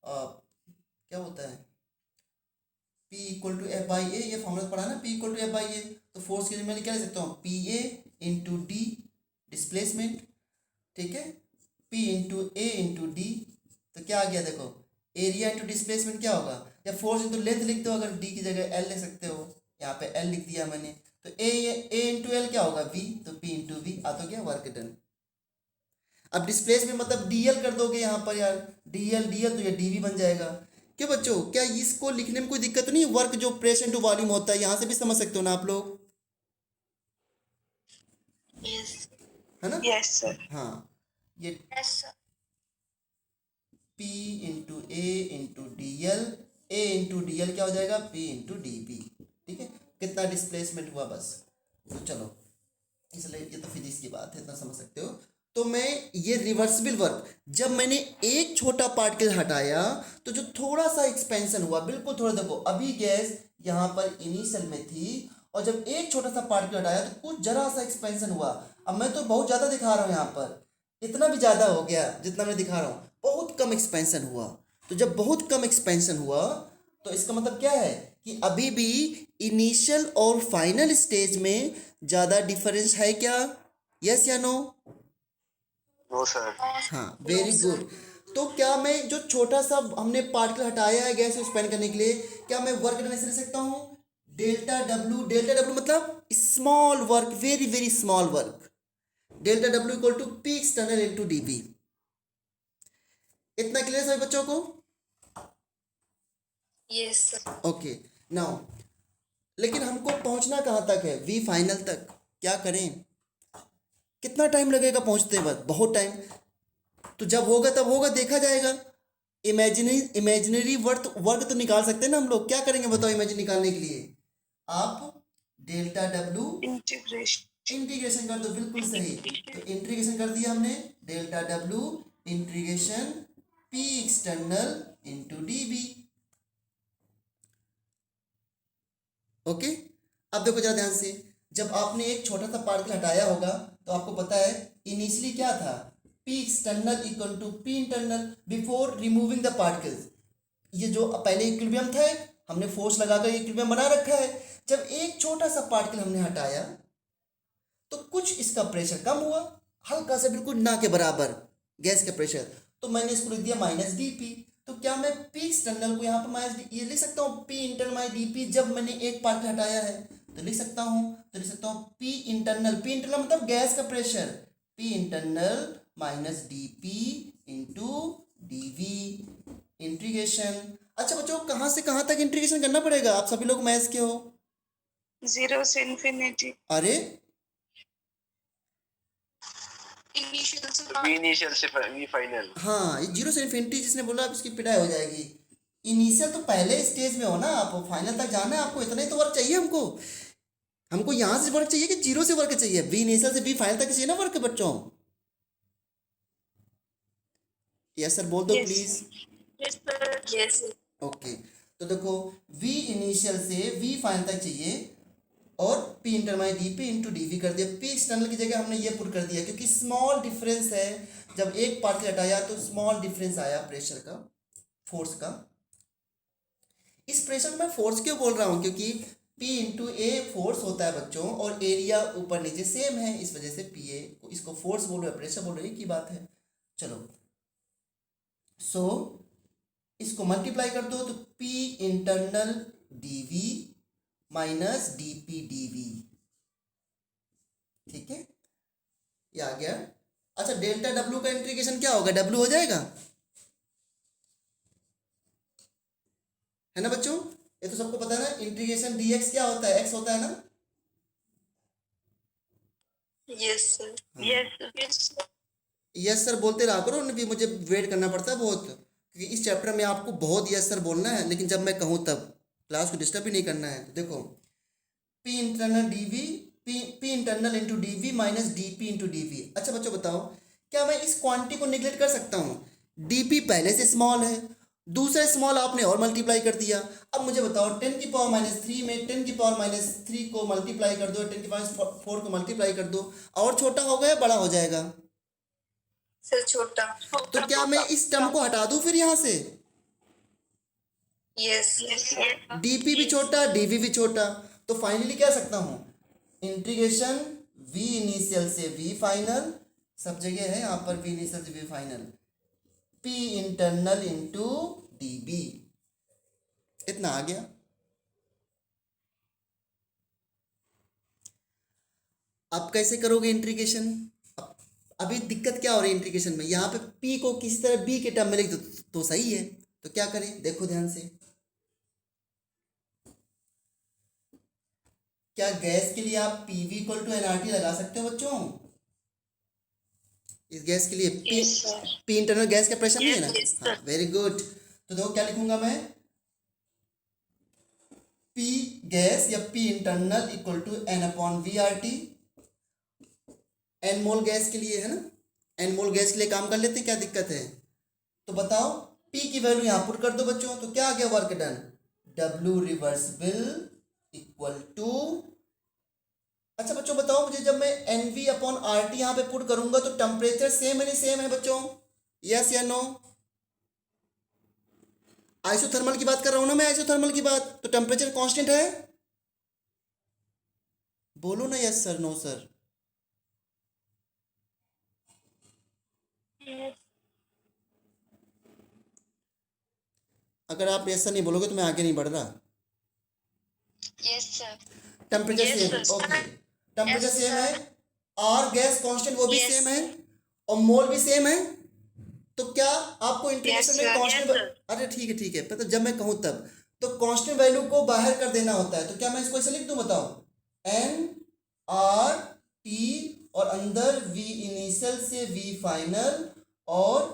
S1: क्या होता है? P equal to F by A. ये फॉर्मूला पढ़ा ना, P equal to F by A. तो फोर्स के लिए मैं क्या लिख सकता हूँ? PA इंटू डी डिस्प्लेसमेंट, ठीक है। P into A into D, तो क्या आ गया देखो, एरिया इंटू डिस्प्लेसमेंट क्या होगा? या फोर्स इंटू लेंथ लिखते हो, अगर डी की जगह L ले सकते हो, यहाँ पे L लिख दिया मैंने। तो A इंटू L क्या होगा? V। तो P इंटू V आ तो गया वर्क डन। अब डिस्प्लेसमेंट मतलब DL कर दोगे यहाँ पर यार, DL तो ये DV बन जाएगा। क्या बच्चों, क्या इसको लिखने में कोई दिक्कत तो नहीं? वर्क जो प्रेस इनटू वॉल्यूम होता है, यहाँ से भी समझ सकते हो ना आप लोग,
S4: यस
S1: है ना?
S3: Yes sir.
S1: हाँ, ये
S4: yes sir.
S1: P into A into D L, A into D L क्या हो जाएगा? P into D B. ठीक है, कितना डिस्प्लेसमेंट हुआ बस। तो चलो, इसलिए ये तो फिजिक्स की बात है, इतना समझ सकते हो। तो मैं ये रिवर्सिबल वर्क, जब मैंने एक छोटा पार्टिकल हटाया तो जो थोड़ा सा एक्सपेंशन हुआ, बिल्कुल थोड़ा, देखो अभी गैस यहाँ पर इनिशियल में थी और जब एक छोटा सा पार्टिकल हटाया तो कुछ जरा सा एक्सपेंशन हुआ। अब मैं तो बहुत ज़्यादा दिखा रहा हूँ यहाँ पर, इतना भी ज़्यादा हो गया जितना मैं दिखा रहा हूँ, बहुत कम एक्सपेंशन हुआ। तो जब बहुत कम एक्सपेंशन हुआ तो इसका मतलब क्या है कि अभी भी इनिशियल और फाइनल स्टेज में ज़्यादा डिफरेंस है क्या? यस या नो?
S2: No sir.
S1: हाँ, वेरी गुड। तो क्या मैं जो छोटा सा हमने पार्टिकल हटाया है गैस को एक्सपेंड करने के लिए, क्या मैं वर्क डन ऐसे लिख सकता हूँ? डेल्टा डब्ल्यू, डेल्टा डब्ल्यू मतलब small work, very very small work. Delta W equal to P external into D V. इतना क्लियर सभी बच्चों को?
S4: Yes sir.
S1: ओके, नाउ लेकिन हमको पहुंचना कहाँ तक है? वी फाइनल तक। क्या करें? कितना टाइम लगेगा पहुंचते वक्त? बहुत टाइम। तो जब होगा तब होगा, देखा जाएगा। इमेजिनरी वर्क तो निकाल सकते हैं ना हम लोग। क्या करेंगे बताओ इमेजिन निकालने के लिए? आप डेल्टा डब्ल्यू
S3: इंटीग्रेशन।
S1: इंटीग्रेशन कर दो, बिल्कुल सही। तो इंटीग्रेशन कर दिया हमने, delta W integration P external into D B. Okay, अब देखो जरा ध्यान से, जब आपने एक छोटा सा पार्टिकल हटाया होगा तो आपको पता है इनिशियली क्या था? P external equal to P internal before removing the particles. ये जो पहले इक्विलिब्रियम था, हमने फोर्स लगाकर इक्विलिब्रियम बना रखा है। जब एक छोटा सा पार्टिकल हमने हटाया तो कुछ इसका प्रेशर कम हुआ, हल्का सा, बिल्कुल ना के बराबर गैस का प्रेशर। तो मैंने इसको लिख दिया माइनस डी पी। तो क्या मैं पी एक्सटर्नल को यहाँ पर माइनस ये लिख सकता हूँ? P internal minus D P, जब मैंने एक पार्टिकल हटाया है तो लिख सकता हूँ। तो लिख सकता हूँ पी इंटरनल, पी इंटरनल मतलब गैस का pressure, P internal minus D P into D V integration. अच्छा बच्चों, कहाँ से कहाँ तक इंटीग्रेशन करना पड़ेगा? आप सभी लोग मैथ्स के हो।
S3: 0 से इंफिनिटी।
S1: अरे
S4: इनिशियल से
S2: वी इनिशियल से वी फाइनल।
S1: हाँ, ये 0 से इन्फिनिटी जिसने बोला, अब इसकी पिटाई हो जाएगी। इनिशियल तो पहले स्टेज में हो ना, आप फाइनल तक जाना है आपको, इतना ही तो वर्क चाहिए हमको। हमको यहाँ से वर्क चाहिए कि 0 से वर्क चाहिए? वी इनिशियल से वी फाइनल तक चाहिए ना वर्क बच्चों। यस सर बोल दो
S3: Yes.
S1: Please.
S4: Yes sir. Yes
S1: okay, तो देखो वी इनिशियल से वी फाइनल तक चाहिए और P inter my D P into D V कर दिया। पी एक्सटर्नल की जगह हमने ये पुट कर दिया क्योंकि स्मॉल डिफरेंस है। जब एक पार्टिकल हटाया तो स्मॉल डिफरेंस आया प्रेशर का, फोर्स का। इस प्रेशर को मैं फोर्स क्यों बोल रहा हूँ? क्योंकि P इंटू ए फोर्स होता है बच्चों, और एरिया ऊपर नीचे सेम है, इस वजह से पी ए, इसको फोर्स बोल रहे हो प्रेशर बोल रहे हो, एक ही बात है। चलो, सो इसको मल्टीप्लाई कर दो तो P internal D V minus D P D V. ठीक है, ये आ गया। अच्छा, डेल्टा डब्ल्यू का इंटीग्रेशन क्या होगा? डब्ल्यू हो जाएगा, है ना बच्चों? ये तो सबको पता है ना। इंटीग्रेशन डीएक्स क्या होता है? एक्स होता है ना।
S4: Yes sir.
S3: Yes.
S4: Yes
S1: yes sir बोलते रहा करो, भी मुझे वेट करना पड़ता है बहुत, क्योंकि इस चैप्टर में आपको बहुत यस सर बोलना है, लेकिन जब मैं कहूँ तब, क्लास को डिस्टर्ब भी नहीं करना है। तो देखो P internal D V, P internal into D V minus D P into D V. अच्छा बच्चों बताओ, क्या मैं इस क्वांटिटी को निगलेक्ट कर सकता हूँ? डी पी पहले से स्मॉल है, दूसरा स्मॉल आपने और मल्टीप्लाई कर दिया। अब मुझे बताओ 10 की पावर माइनस 3 में 10 की पावर माइनस 3 को मल्टीप्लाई कर दो, 10 की पावर 4 को मल्टीप्लाई कर दो, और छोटा हो गया बड़ा हो जाएगा।
S4: सर छोटा।
S1: तो क्या मैं इस टर्म को हटा दूं फिर यहाँ से?
S4: यस
S1: डीपी भी छोटा, डीवी भी छोटा, तो फाइनली क्या सकता हूँ? इंटीग्रेशन वी इनिशियल से वी फाइनल, सब जगह है यहाँ पर वी इनिशियल से V final, P internal into D B. इतना आ गया। अब कैसे करोगे इंटीग्रेशन? अभी दिक्कत क्या हो रही है इंटीग्रेशन में? यहाँ पे p को किसी तरह b के टर्म में लिख दो तो सही है, तो क्या करें, देखो ध्यान से। क्या गैस के लिए आप पीवी इक्वल टू एनआरटी लगा सकते हो बच्चों? इस गैस के लिए
S3: Yes, sir.
S1: P internal gas का प्रेशर नहीं है ना?
S4: Yes, sir.
S1: हाँ, वेरी गुड। तो देखो क्या लिखूंगा मैं, पी गैस या P internal equal to N upon V R T. N mole gas के लिए है ना, एन मोल गैस के लिए काम कर लेते हैं, क्या दिक्कत है? तो बताओ पी की वैल्यू यहाँ पुट कर दो बच्चों, तो क्या आ गया work done, W reversible equal to. अच्छा बच्चों बताओ मुझे, जब मैं N V upon R T यहाँ पे पुट करूंगा तो टेम्परेचर सेम है नहीं सेम है बच्चों? यस या नो? आइसोथर्मल की बात कर रहा हूं ना मैं, आइसोथर्मल की बात, तो टेम्परेचर कांस्टेंट है? बोलो ना यस सर, नो सर। अगर आप ऐसा नहीं बोलोगे तो मैं आगे नहीं बढ़ रहा।
S3: Yes, sir.
S1: Temperature
S3: Yes,
S1: same है,
S3: sir.
S1: Okay, temperature
S3: Yes,
S1: same
S3: sir.
S1: है, आर गैस कांस्टेंट वो भी
S3: Yes,
S1: सेम है, और मोल भी सेम है, तो क्या आपको इंटीग्रेशन
S3: Yes,
S1: में
S3: sir.
S1: Constant,
S3: Yes, sir.
S1: अरे ठीक है ठीक है, मतलब जब मैं कहूँ तब, तो कांस्टेंट वैल्यू को बाहर कर देना होता है, तो क्या मैं इसको ऐसे लिख दूं, बताओ, एन आर टी और अंदर वी इनिशियल से वी फाइनल और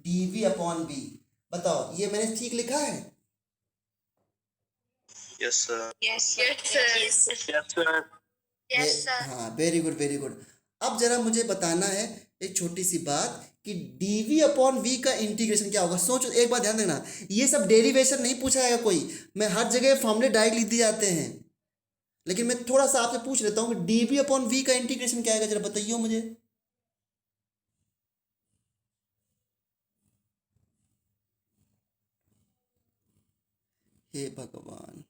S1: डी वी अपॉन वी। बताओ ये मैंने ठीक लिखा है?
S2: Yes, sir.
S3: Yes, sir.
S4: Yes, sir.
S2: Yes, sir.
S3: Yes, sir.
S1: हाँ वेरी गुड वेरी गुड। अब जरा मुझे बताना है एक छोटी सी बात कि dv अपॉन v का इंटीग्रेशन क्या होगा। सोचो एक बात ध्यान देना, ये सब डेरिवेशन नहीं पूछा जाएगा कोई, मैं हर जगह फॉर्मूले डायरेक्ट लिख दिए जाते हैं, लेकिन मैं थोड़ा सा आपसे पूछ लेता हूँ कि dv अपॉन v का इंटीग्रेशन क्या आएगा, जरा बताइए मुझे। हे भगवान,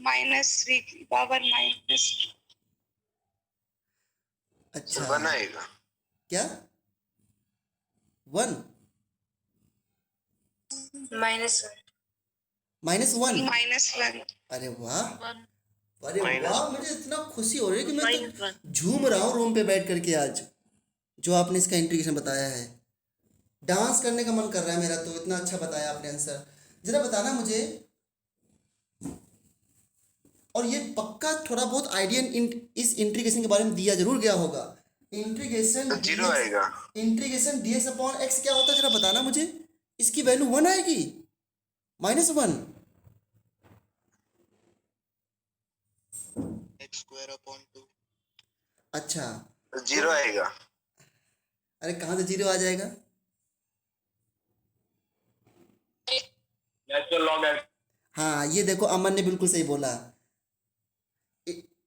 S3: Minus v की power minus.
S1: अच्छा
S2: बनाएगा।
S1: क्या 1
S4: Minus
S1: -1?
S3: Minus 1.
S1: अरे वाह, अरे
S2: Minus
S1: वाह, मुझे इतना खुशी हो रही है कि मैं तो झूम रहा हूँ रूम पे बैठ करके आज, जो आपने इसका इंटीग्रेशन बताया है। डांस करने का मन कर रहा है मेरा, तो इतना अच्छा बताया आपने आंसर। जरा बताना मुझे, और ये पक्का थोड़ा बहुत आइडिया इस इंटीग्रेशन के बारे में दिया जरूर गया होगा। इंटीग्रेशन
S2: जीरो आएगा।
S1: Integration D x upon x क्या होता है, जरा बताना मुझे। इसकी वैल्यू 1 आएगी, -1?
S2: X square upon 2।
S1: अच्छा,
S2: जीरो आएगा।
S1: अरे कहाँ से जीरो आ जाएगा?
S2: Natural log x.
S1: हाँ ये देखो अमन ने बिल्कुल सही बोला,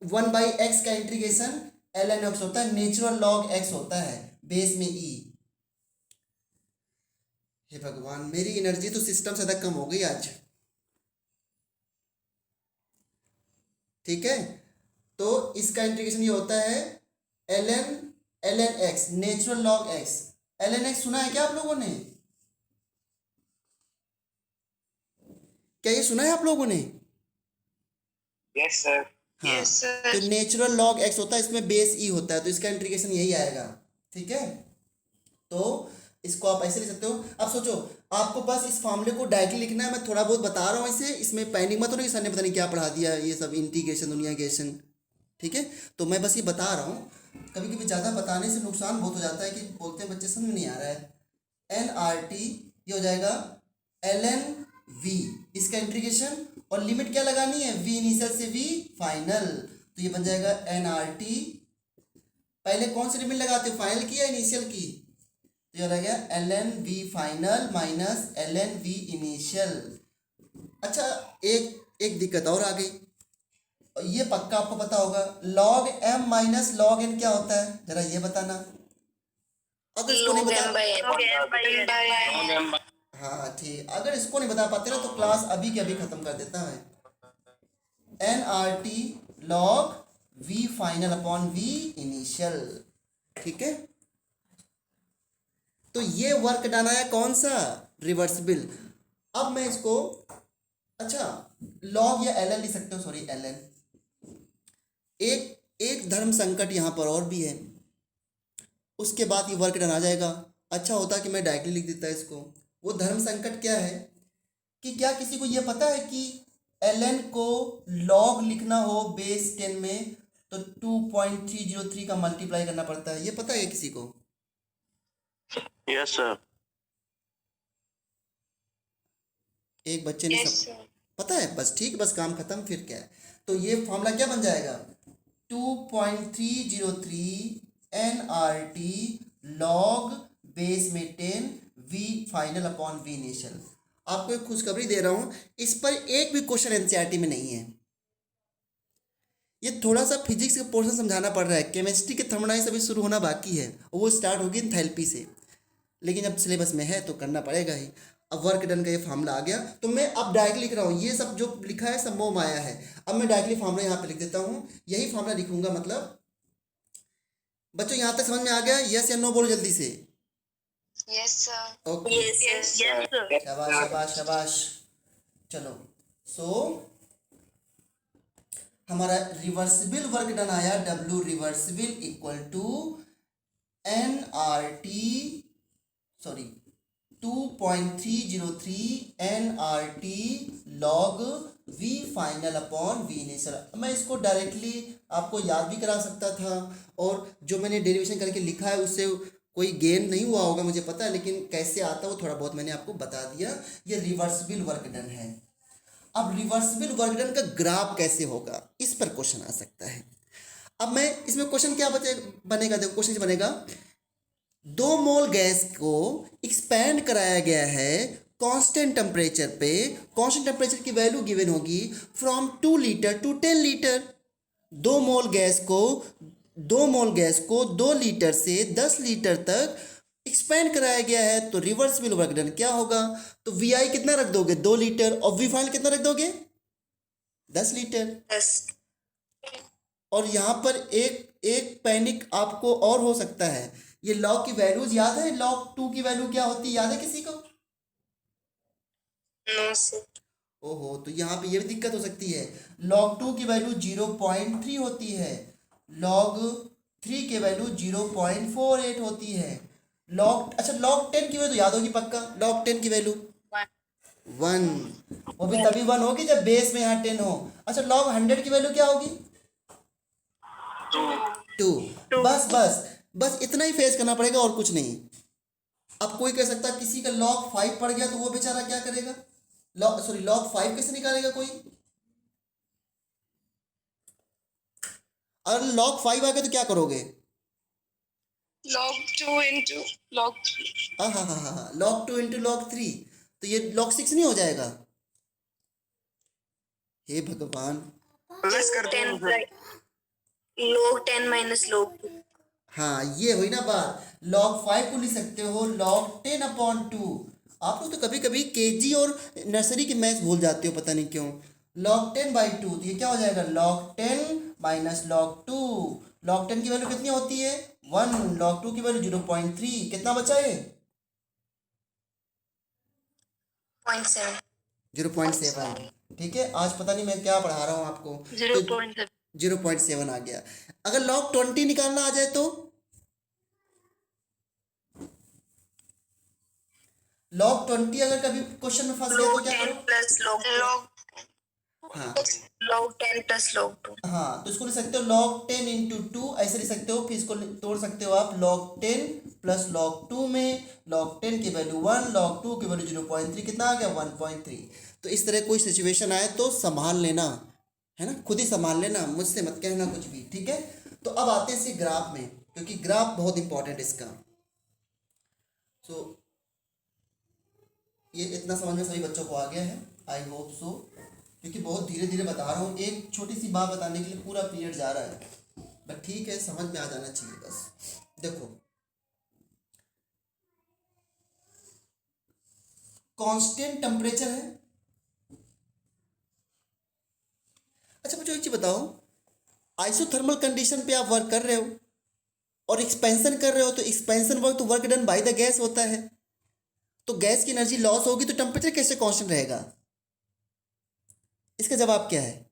S1: 1/x का इंटीग्रेशन ln x होता है, नेचुरल लॉग x होता है, बेस में e। हे भगवान, मेरी एनर्जी तो सिस्टम से ज्यादा कम हो गई आज। ठीक है, तो इसका इंटीग्रेशन ये होता है ln x, natural log x। ln x सुना है क्या आप लोगों ने? क्या ये सुना है आप लोगों ने?
S2: Yes sir.
S1: हाँ,
S3: Yes, sir.
S1: तो नेचुरल लॉग x होता है, इसमें बेस e होता है, तो इसका इंटीग्रेशन यही आएगा। ठीक है, तो इसको आप ऐसे लिख सकते हो। अब सोचो आपको बस इस फॉर्मूले को डायरेक्टली लिखना है, मैं थोड़ा बहुत बता रहा हूँ इसे, इसमें पैनिक मत होना कि सर ने पता नहीं क्या पढ़ा दिया, ये सब इंटीग्रेशन दुनिया गेशन। ठीक है, तो मैं बस ये बता रहा हूँ, कभी कभी ज़्यादा बताने से नुकसान बहुत हो जाता है कि बोलते हैं बच्चे समझ नहीं आ रहा है। NRT ये हो जाएगा ln v, इसका इंटीग्रेशन, और लिमिट क्या लगानी है, v इनिशियल से v फाइनल, तो ये बन जाएगा NRT। पहले कौन सी लिमिट लगाते हो, फाइनल की या इनिशियल की? तो ये हो गया ln v final minus ln v initial. अच्छा एक दिक्कत और आ गई, ये पक्का आपको पता होगा, log m minus log n क्या होता है, जरा ये बताना। अगर इसको नहीं बता, हाँ ठीक, अगर इसको नहीं बता पाते ना तो क्लास अभी के अभी खत्म कर देता है। NRT log v final upon v initial. ठीक है, तो ये वर्क डन आया कौन सा, रिवर्सिबल। अब मैं इसको, अच्छा log या ln लिख सकते हो, सॉरी ln। एक धर्म संकट यहाँ पर और भी है, उसके बाद ये वर्क डन आ जाएगा। अच्छा होता कि मैं डायरेक्टली लिख देता इसको, वो धर्म संकट क्या है कि क्या किसी को ये पता है कि ln को log लिखना हो बेस 10 में तो 2.303 का मल्टीप्लाई करना पड़ता है, ये पता है किसी को?
S2: Yes, sir.
S1: एक बच्चे ने
S3: यस
S1: सब
S3: सर।
S1: पता है, बस ठीक, बस काम खत्म, फिर क्या है। तो ये फॉर्मूला क्या बन जाएगा? 2.303 nRT log बेस में 10 v final upon v initial. आपको एक खुशखबरी दे रहा हूँ, इस पर एक भी क्वेश्चन एनसीईआरटी में नहीं है। ये थोड़ा सा फिजिक्स का पोर्शन समझाना पड़ रहा है, केमिस्ट्री के थर्मोडायनामिक्स अभी शुरू होना बाकी है, वो स्टार्ट होगी एंथैल्पी से, लेकिन अब सिलेबस में है तो करना पड़ेगा ही। अब वर्क डन का ये फार्मूला आ गया, तो मैं अब डायरेक्टली लिख रहा हूँ, ये सब जो लिखा है सब मोह माया है। अब मैं डायरेक्टली फार्मूला यहाँ पे लिख देता हूँ, यही फार्मूला लिखूंगा। मतलब बच्चों यहाँ तक समझ में आ गया? यस या नो बोलो जल्दी से।
S3: Yes sir.
S1: Okay,
S4: Yes, sir.
S1: शाबाश शाबाश शाबाश। चलो, सो हमारा रिवर्सिबल वर्क डन आया, W reversible equal to nRT, sorry 2.303 nRT log v final upon v initial. मैं इसको डायरेक्टली आपको याद भी करा सकता था, और जो मैंने डेरिवेशन करके लिखा है उससे कोई गेन नहीं हुआ होगा मुझे पता है, लेकिन कैसे आता है वो थोड़ा बहुत मैंने आपको बता दिया। ये रिवर्सिबल वर्क डन है। अब रिवर्सिबल वर्क डन का ग्राफ कैसे होगा, इस पर क्वेश्चन आ सकता है। अब मैं इसमें क्वेश्चन क्या बनेगा, देखो क्वेश्चन बनेगा, 2 मोल गैस को एक्सपैंड कराया गया है कांस्टेंट टेम्परेचर पे, कांस्टेंट टेम्परेचर की वैल्यू गिवन होगी from 2 litre to 10 litre. 2 mole gas को 2 लीटर से 10 लीटर तक एक्सपैंड कराया गया है, तो रिवर्सिबल वर्क डन क्या होगा? तो वी आई कितना रख दोगे? 2 लीटर, और वी फाइनल कितना रख दोगे? 10 लीटर।
S4: Yes.
S1: और यहाँ पर एक पैनिक आपको और हो सकता है, ये लॉग की वैल्यूज याद है? लॉग 2 की वैल्यू क्या होती है, याद है किसी को?
S4: No, sir.
S1: ओहो, तो यहाँ पे ये भी दिक्कत हो सकती है। लॉग 2 की वैल्यू 0.3 होती है, लॉग 3 की वैल्यू 0.48 होती है, लॉग, अच्छा लॉग 10 की वैल्यू याद होगी पक्का, लॉग 10 की वैल्यू 1, वो भी तभी 1 होगी जब बेस में यहाँ 10 हो। अच्छा लॉग 100 की वैल्यू क्या होगी? 2। बस बस बस इतना ही फेस करना पड़ेगा और कुछ नहीं। अब कोई कह सकता है किसी का लॉग 5 पड़ गया तो वो बेचारा क्या करेगा? लॉग 5 कैसे निकालेगा कोई? अगर लॉग 5 आ गया तो क्या करोगे?
S3: log 2 into log 3।
S1: हाँ, log 2 इंटू log 3, तो ये log 6 नहीं हो जाएगा? हे भगवान,
S2: प्लस कर दो
S4: 10 right. Log 10 minus log 2.
S1: हाँ ये हुई ना बात। log 5 को लिख सकते हो log 10 अपॉन 2। आप लोग तो कभी कभी केजी और नर्सरी की मैथ्स भूल जाते हो, पता नहीं क्यों। log 10 बाई 2, तो ये क्या हो जाएगा? log 10 minus log 2। log 10 की वैल्यू कितनी होती है? 1। log 2 की वैल्यू 0.3, कितना बचा है?
S4: 0.7.
S1: 0.7। ठीक है, आज पता नहीं मैं क्या पढ़ा रहा हूँ आपको।
S4: 0.7.
S1: 0.7 आ गया। अगर log 20 निकालना आ जाए तो log 20 अगर कभी क्वेश्चन में फंस गया तो
S4: Log
S1: क्या
S4: 10
S1: करो?
S4: plus log 2.
S1: हाँ
S4: Log 10 plus log 2.
S1: हाँ, तो इसको लिख सकते हो log 10 इंटू 2, ऐसे लिख सकते हो। फिर इसको तोड़ सकते हो आप log 10 प्लस log 2 में। log 10 की वैल्यू 1, log 2 की वैल्यू 0.3, कितना आ गया? 1.3। तो इस तरह कोई सिचुएशन आए तो संभाल लेना, है ना, खुद ही संभाल लेना, मुझसे मत कहना कुछ भी, ठीक है। तो अब आते हैं इसी ग्राफ में, क्योंकि ग्राफ बहुत इंपॉर्टेंट है इसका। सो ये इतना समझ में सभी बच्चों को आ गया है, आई होप सो, क्योंकि बहुत धीरे धीरे बता रहा हूँ। एक छोटी सी बात बताने के लिए पूरा पीरियड जा रहा है, बट ठीक है, समझ में आ जाना चाहिए बस। देखो, कांस्टेंट टेम्परेचर है। अच्छा मुझे एक चीज बताओ, आइसोथर्मल कंडीशन पे आप वर्क कर रहे हो और एक्सपेंशन कर रहे हो, तो एक्सपेंशन वर्क तो work done by the gas होता है, तो गैस की एनर्जी लॉस होगी, तो टेम्परेचर कैसे कांस्टेंट रहेगा? इसका जवाब क्या है?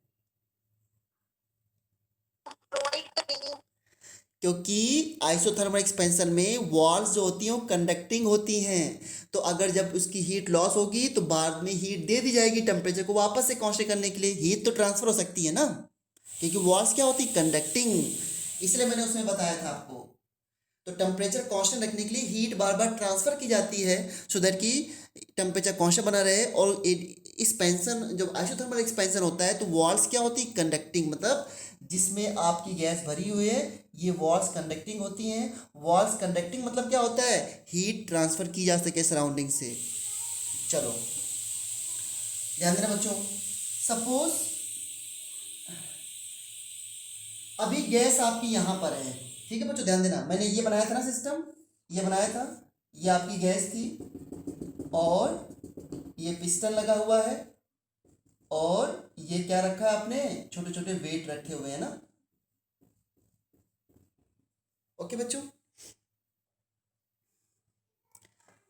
S1: क्योंकि आइसोथर्मल एक्सपेंशन में वॉल्स जो होती हैं वो कंडक्टिंग होती हैं, तो अगर जब उसकी हीट लॉस होगी तो बाद में हीट दे दी जाएगी टेम्परेचर को वापस से कांस्टेंट करने के लिए, हीट तो ट्रांसफर हो सकती है ना, क्योंकि वॉल्स क्या होती है कंडक्टिंग, इसलिए मैंने उसमें बताया था आपको। तो टेम्परेचर कांस्टेंट रखने के लिए हीट बार बार ट्रांसफर की जाती है सो दैट कि टेम्परेचर कांस्टेंट बना रहे। और एक्सपेंशन जब आइसोथर्मल एक्सपेंशन होता है तो वॉल्स क्या होती है कंडक्टिंग, मतलब जिसमें आपकी गैस भरी हुई है ये वॉल्स कंडक्टिंग होती हैं। वॉल्स कंडक्टिंग मतलब क्या होता है, हीट ट्रांसफर की जा सके सराउंडिंग से। चलो ध्यान देना बच्चों, सपोज अभी गैस आपकी यहाँ पर है, ठीक है बच्चों ध्यान देना, मैंने ये बनाया था ना सिस्टम, ये बनाया था, ये आपकी गैस थी और ये पिस्टन लगा हुआ है और ये क्या रखा है आपने, छोटे छोटे वेट रखे हुए हैं ना। ओके बच्चों,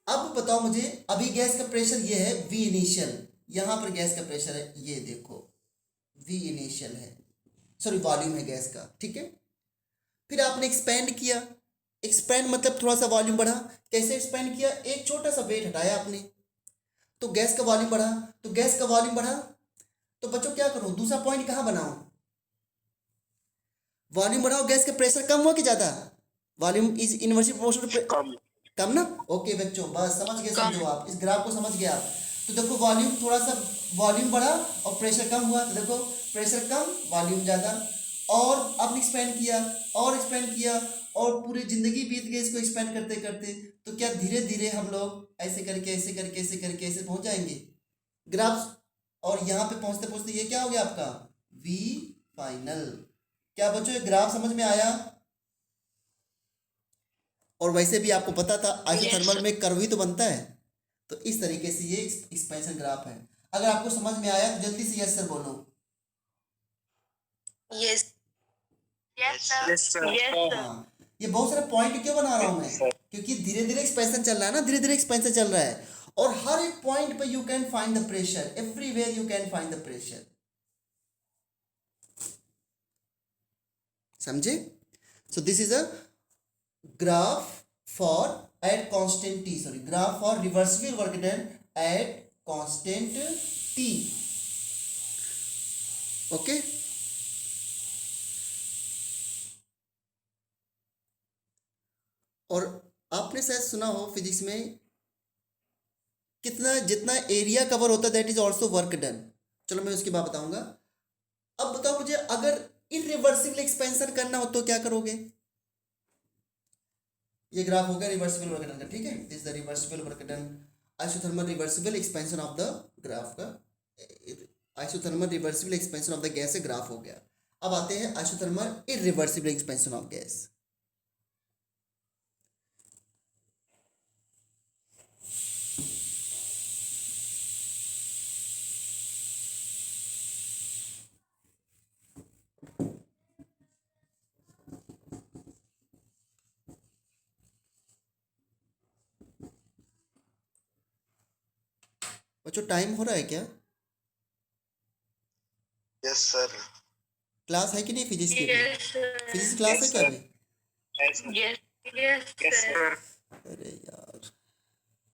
S1: अब बताओ मुझे, अभी गैस का प्रेशर ये है V इनिशियल, यहां पर गैस का प्रेशर है ये देखो V इनिशियल है, सॉरी वॉल्यूम है गैस का, ठीक है। फिर आपने एक्सपेंड किया, एक्सपेंड मतलब थोड़ा सा वॉल्यूम बढ़ा, कैसे एक्सपेंड किया, एक छोटा सा वेट हटाया आपने तो गैस का वॉल्यूम बढ़ा, तो गैस का वॉल्यूम बढ़ा तो बच्चों क्या करूं, दूसरा पॉइंट कहां बनाऊं, वॉल्यूम बढ़ाओ गैस का प्रेशर कम हुआ कि ज्यादा, वॉल्यूम इज इनवर्सली प्रोपोर्शनल
S2: कम।
S1: कम ना। ओके बच्चों बस समझ गए, समझो आप इस ग्राफ को समझ गए आप। तो देखो वॉल्यूम थोड़ा सा वॉल्यूम बढ़ा और प्रेशर कम हुआ, तो देखो प्रेशर कम वॉल्यूम ज़्यादा, और आपने एक्सपेंड किया और एक्सपेंड किया और पूरी ज़िंदगी बीत गई इसको एक्सपेंड करते करते, तो क्या धीरे धीरे हम लोग ऐसे करके ऐसे करके ऐसे करके ऐसे पहुंच जाएंगे ग्राफ, और यहाँ पे पहुंचते पहुंचते ये क्या हो गया आपका V फाइनल। क्या बच्चों ये ग्राफ समझ में आया? और वैसे भी आपको पता था आइसोथर्मल में कर्व ही तो बनता है, तो इस तरीके से ये एक्सपेंशन ग्राफ है। अगर आपको समझ में आया तो जल्दी से यस सर बोलो।
S4: Yes
S2: Yes, sir.
S1: हाँ, ये बहुत सारे पॉइंट क्यों बना रहा हूँ मैं, क्योंकि धीरे धीरे एक्सपेंशन चल रहा है ना, धीरे धीरे एक्सपेंशन चल रहा है, और हर एक पॉइंट पे you can find the pressure, everywhere you can find the pressure, समझे? So this is a graph for at constant t, sorry, graph for reversible work done at constant t, okay। और आपने शायद सुना हो physics में कितना जितना area cover होता है that is also work done. चलो मैं उसकी बात बताऊंगा। अब बताओ मुझे, अगर इरिवर्सिबल एक्सपेंशन करना हो तो क्या करोगे? ये ग्राफ हो गया रिवर्सिबल वर्क डन का, ठीक है, this the reversible work done, isothermal reversible expansion of the graph का, isothermal reversible expansion of the gas से ग्राफ हो गया। अब आते हैं isothermal irreversible expansion of gas. बच्चों टाइम हो रहा है क्या?
S2: Yes, sir.
S1: क्लास है कि नहीं फिजिक्स की?
S4: यस
S1: फिजिक्स क्लास है
S2: Yes,
S1: क्या
S2: sir.
S1: अभी?
S2: Yes, sir.
S4: Yes
S2: Yes, sir.
S1: अरे यार